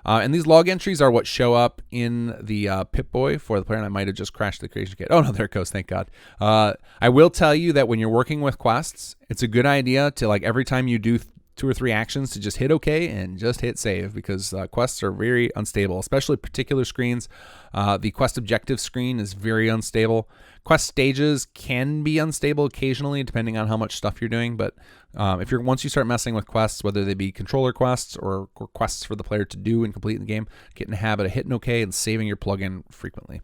Speaker 1: And these log entries are what show up in the Pip-Boy for the player. And I might have just crashed the creation kit. Oh, no, there it goes. Thank God. I will tell you that when you're working with quests, it's a good idea to, like, every time you do 2 or 3 actions, to just hit OK and just hit save, because quests are very unstable, especially particular screens. The quest objective screen is very unstable. Quest stages can be unstable occasionally, depending on how much stuff you're doing. But once you start messing with quests, whether they be controller quests or quests for the player to do and complete in the game, get in the habit of hitting OK and saving your plugin frequently.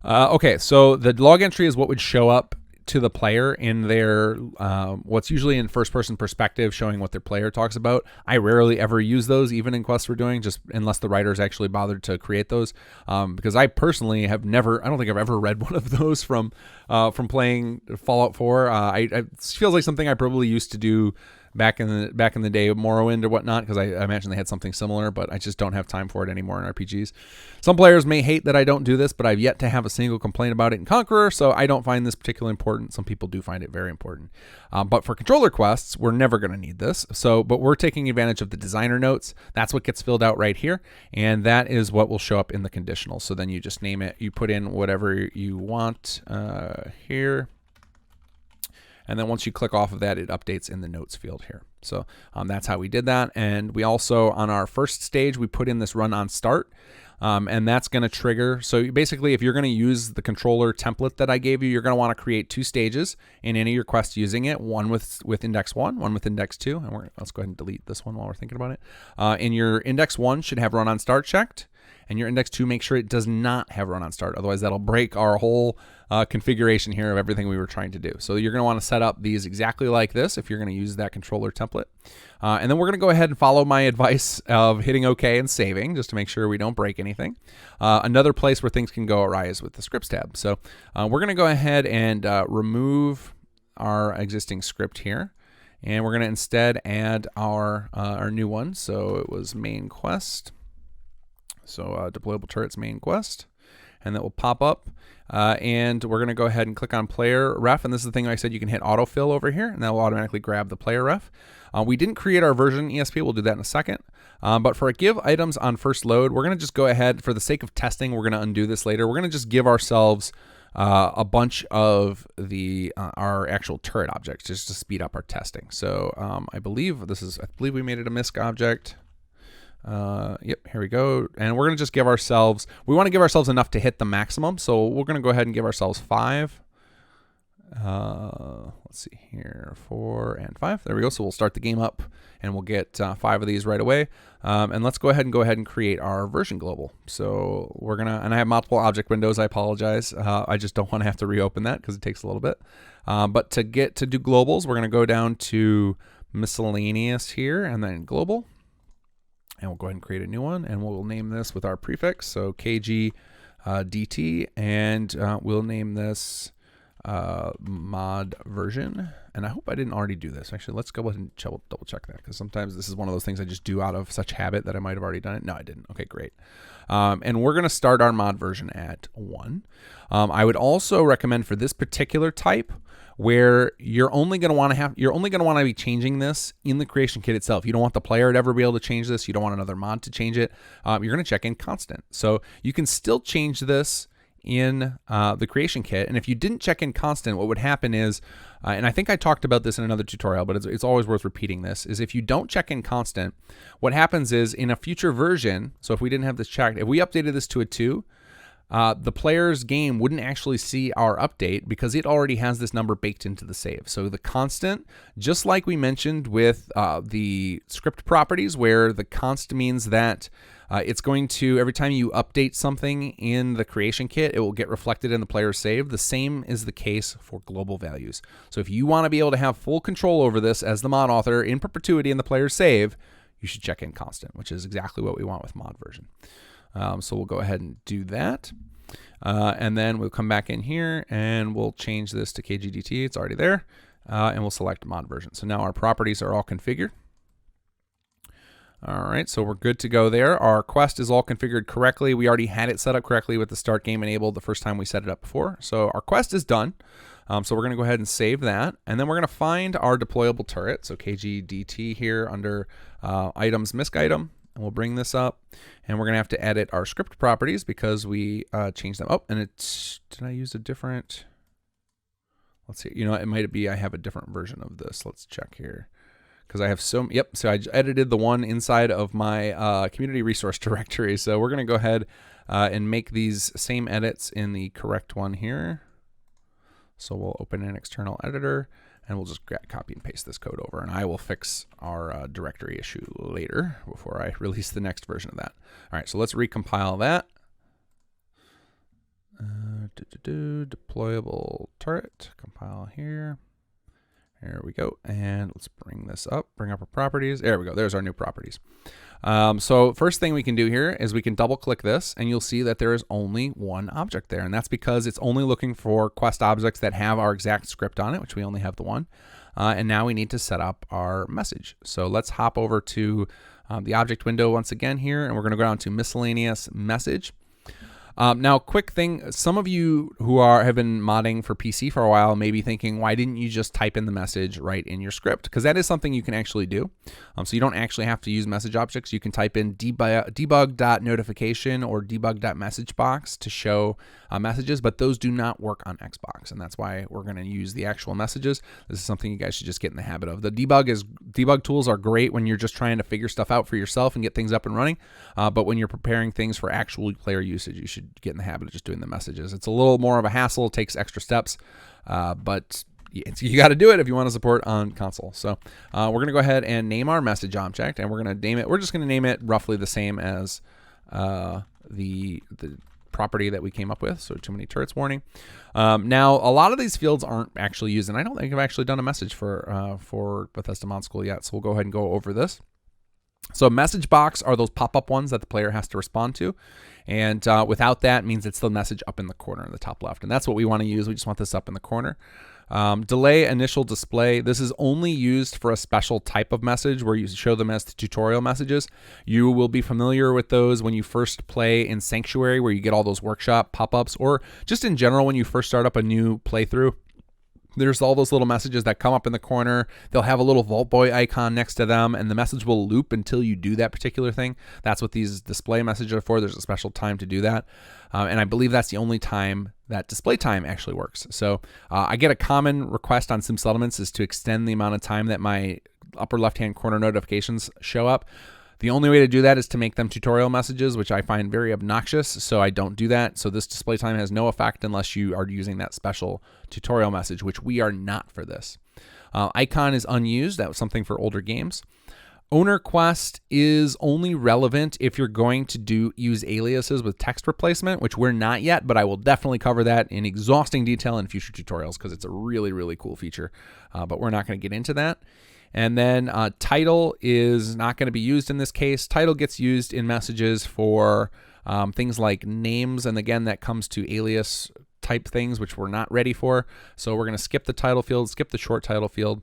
Speaker 1: Okay, so the log entry is what would show up to the player in their what's usually in first-person perspective, showing what their player talks about. I rarely ever use those, even in quests we're doing, just unless the writers actually bothered to create those. Because I personally have never, I don't think I've ever read one of those from playing Fallout 4. It feels like something I probably used to do back in the day of Morrowind or whatnot, because I imagine they had something similar, but I just don't have time for it anymore in RPGs. Some players may hate that I don't do this, but I've yet to have a single complaint about it in Conqueror, so I don't find this particularly important. Some people do find it very important. But for controller quests, we're never going to need this. But we're taking advantage of the designer notes. That's what gets filled out right here, and that is what will show up in the conditionals. So then you just name it, you put in whatever you want here. And then once you click off of that, it updates in the notes field here. So that's how we did that. And we also, on our first stage, we put in this run on start. And that's going to trigger. So basically, if you're going to use the controller template that I gave you, you're going to want to create 2 stages in any of your quests using it. One with index 1, one with index 2. And let's go ahead and delete this one while we're thinking about it. And your index 1 should have run on start checked. And your index 2, make sure it does not have run on start. Otherwise, that'll break our whole configuration here of everything we were trying to do. So you're going to want to set up these exactly like this if you're going to use that controller template. And then we're going to go ahead and follow my advice of hitting OK and saving, just to make sure we don't break anything. Another place where things can go awry is with the scripts tab. So we're going to go ahead and remove our existing script here. And we're going to instead add our new one. So it was main quest. So deployable turrets main quest, and that will pop up. And we're going to go ahead and click on player ref. And this is the thing I said, you can hit autofill over here, and that will automatically grab the player ref. We didn't create our version ESP. We'll do that in a second. But for give items on first load, we're going to just go ahead, for the sake of testing, we're going to undo this later. We're going to just give ourselves a bunch of our actual turret objects just to speed up our testing. So I believe we made it a misc object. Yep, here we go. And we're going to just give ourselves, we want to give ourselves enough to hit the maximum. So we're going to go ahead and give ourselves 5. Let's see here, 4 and 5. There we go. So we'll start the game up and we'll get 5 of these right away. And let's go ahead and create our version global. So we're going to, and I have multiple object windows. I apologize. I just don't want to have to reopen that because it takes a little bit. But to do globals, we're going to go down to miscellaneous here and then global. And we'll go ahead and create a new one, and we'll name this with our prefix, so KG DT, and we'll name this mod version. And I hope I didn't already do this. Actually, let's go ahead and double check that, because sometimes this is one of those things I just do out of such habit that I might have already done it. No, I didn't. Okay, great. And we're going to start our mod version at 1. I would also recommend for this particular type, where you're only going to want to be changing this in the creation kit itself. You don't want the player to ever be able to change this. You don't want another mod to change it. You're going to check in constant. So you can still change this in the creation kit. And if you didn't check in constant, what would happen is, and I think I talked about this in another tutorial, but it's always worth repeating this, is if you don't check in constant, what happens is in a future version, so if we didn't have this checked, if we updated this to a 2, the player's game wouldn't actually see our update because it already has this number baked into the save. So the constant, just like we mentioned with the script properties, where the const means that it's going to, every time you update something in the creation kit, it will get reflected in the player's save. The same is the case for global values. So if you want to be able to have full control over this as the mod author in perpetuity in the player's save, you should check in constant, which is exactly what we want with mod version. So we'll go ahead and do that. And then we'll come back in here and we'll change this to kgdt. It's already there. And we'll select mod version. So now our properties are all configured. All right, so we're good to go there. Our quest is all configured correctly. We already had it set up correctly with the start game enabled the first time we set it up before. So our quest is done. So we're going to go ahead and save that. And then we're going to find our deployable turret. So kgdt here under items misc item. And we'll bring this up. And we're going to have to edit our script properties because we changed them. Oh, and it's, did I use a different? Let's see. You know, it might be I have a different version of this. Let's check here. Because I have so I edited the one inside of my community resource directory. So we're going to go ahead and make these same edits in the correct one here. So we'll open an external editor and we'll just copy and paste this code over. And I will fix our directory issue later before I release the next version of that. All right, so let's recompile that. Deployable turret, compile here. There we go. And let's bring this up, bring up our properties. There we go. There's our new properties. So first thing we can do here is we can double click this and you'll see that there is only one object there. And that's because it's only looking for quest objects that have our exact script on it, which we only have the one. And now we need to set up our message. So let's hop over to the object window once again here, and we're going to go down to miscellaneous message. Now, quick thing, some of you who have been modding for PC for a while may be thinking, why didn't you just type in the message right in your script? Because that is something you can actually do. So you don't actually have to use message objects. You can type in debug.notification or debug.messagebox to show messages, but those do not work on Xbox, and that's why we're going to use the actual messages. This is something you guys should just get in the habit of. The debug tools are great when you're just trying to figure stuff out for yourself and get things up and running, but when you're preparing things for actual player usage, you should get in the habit of just doing the messages. It's a little more of a hassle, takes extra steps, but you got to do it if you want to support on console. So we're going to go ahead and name our message object, and we're going to name it. We're just going to name it roughly the same as the property that we came up with. So too many turrets warning. Now a lot of these fields aren't actually used, and I don't think I've actually done a message for Bethesda Mod School yet. So we'll go ahead and go over this. So message box are those pop-up ones that the player has to respond to. And without that means it's the message up in the corner in the top left. And that's what we want to use. We just want this up in the corner. Delay initial display. This is only used for a special type of message where you show them as the tutorial messages. You will be familiar with those when you first play in Sanctuary, where you get all those workshop pop-ups, or just in general when you first start up a new playthrough. There's all those little messages that come up in the corner. They'll have a little Vault Boy icon next to them, and the message will loop until you do that particular thing. That's what these display messages are for. There's a special time to do that. And I believe that's the only time that display time actually works. So I get a common request on Sim Settlements is to extend the amount of time that my upper left-hand corner notifications show up. The only way to do that is to make them tutorial messages, which I find very obnoxious, so I don't do that. So this display time has no effect unless you are using that special tutorial message, which we are not for this. Icon is unused. That was something for older games. Owner quest is only relevant if you're going to use aliases with text replacement, which we're not yet, but I will definitely cover that in exhausting detail in future tutorials because it's a really, really cool feature, but we're not going to get into that. And then title is not going to be used in this case. Title gets used in messages for things like names, and again, that comes to alias type things, which we're not ready for. So we're going to skip the title field, skip the short title field.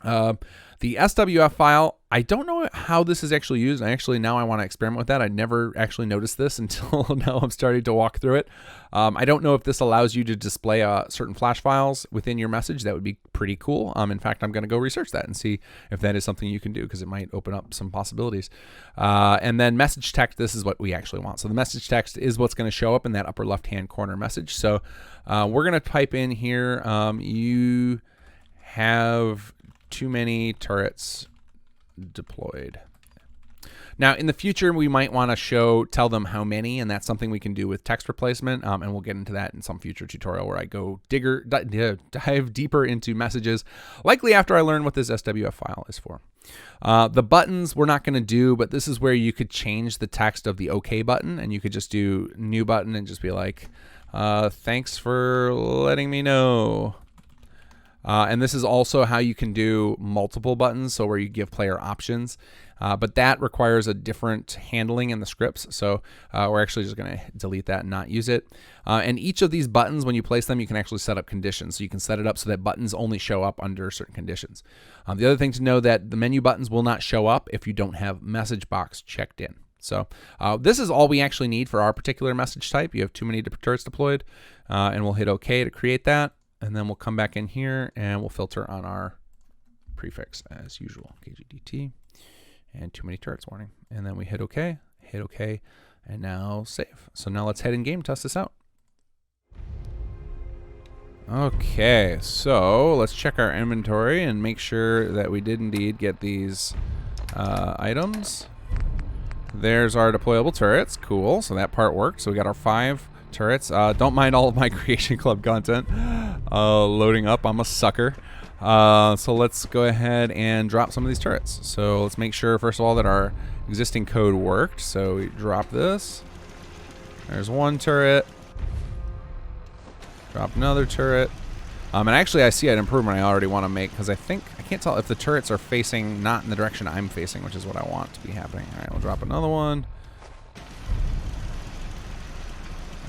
Speaker 1: The SWF file, I don't know how this is actually used. Now I want to experiment with that. I never actually noticed this until now I'm starting to walk through it. I don't know if this allows you to display certain flash files within your message. That would be pretty cool. In fact, I'm going to go research that and see if that is something you can do because it might open up some possibilities. And then message text, this is what we actually want. So the message text is what's going to show up in that upper left-hand corner message. So we're going to type in here, you have too many turrets deployed. Now, in the future, we might want to tell them how many, and that's something we can do with text replacement, and we'll get into that in some future tutorial where I go dive deeper into messages, likely after I learn what this SWF file is for. The buttons we're not going to do, but this is where you could change the text of the OK button, and you could just do new button and just be like, thanks for letting me know. And this is also how you can do multiple buttons, so where you give player options. But that requires a different handling in the scripts. So we're actually just going to delete that and not use it. And each of these buttons, when you place them, you can actually set up conditions. So you can set it up so that buttons only show up under certain conditions. The other thing to know that the menu buttons will not show up if you don't have message box checked in. So this is all we actually need for our particular message type. You have too many turrets deployed, and we'll hit OK to create that. And then we'll come back in here and we'll filter on our prefix as usual, KGDT. And too many turrets warning. And then we hit OK, and now save. So now let's head in game, test this out. Okay, so let's check our inventory and make sure that we did indeed get these items. There's our deployable turrets. Cool, so that part worked. So we got our 5 turrets. Don't mind all of my Creation Club content loading up. I'm a sucker. So let's go ahead and drop some of these turrets. So let's make sure, first of all, that our existing code worked. So we drop this. There's one turret. Drop another turret. And actually, I see an improvement I already want to make, because I can't tell if the turrets are facing not in the direction I'm facing, which is what I want to be happening. All right, we'll drop another one.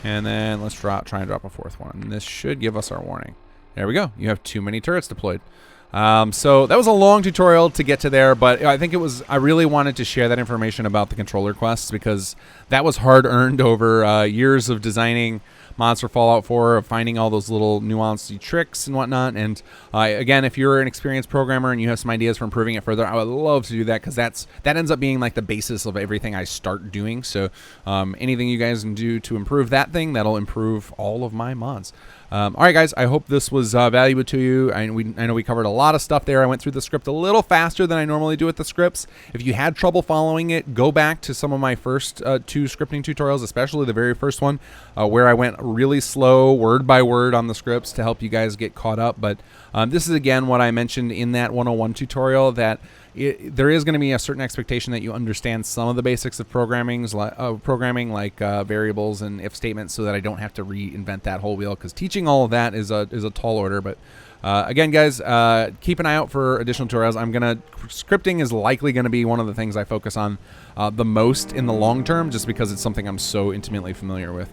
Speaker 1: And then let's try and drop a 4th one. And this should give us our warning. There we go. You have too many turrets deployed. So that was a long tutorial to get to there, but I think I really wanted to share that information about the controller quests, because that was hard earned over years of designing mods for Fallout 4, of finding all those little nuanced tricks and whatnot. And again, if you're an experienced programmer and you have some ideas for improving it further, I would love to do that, because that ends up being like the basis of everything I start doing. So anything you guys can do to improve that thing, that'll improve all of my mods. All right, guys, I hope this was valuable to you. I know we covered a lot of stuff there. I went through the script a little faster than I normally do with the scripts. If you had trouble following it, go back to some of my first 2 scripting tutorials, especially the very first one, where I went really slow, word by word on the scripts to help you guys get caught up. But this is, again, what I mentioned in that 101 tutorial, that there is going to be a certain expectation that you understand some of the basics of programming, like variables and if statements, so that I don't have to reinvent that whole wheel, because teaching all of that is a tall order. But again, guys, keep an eye out for additional tutorials. Scripting is likely going to be one of the things I focus on the most in the long term, just because it's something I'm so intimately familiar with.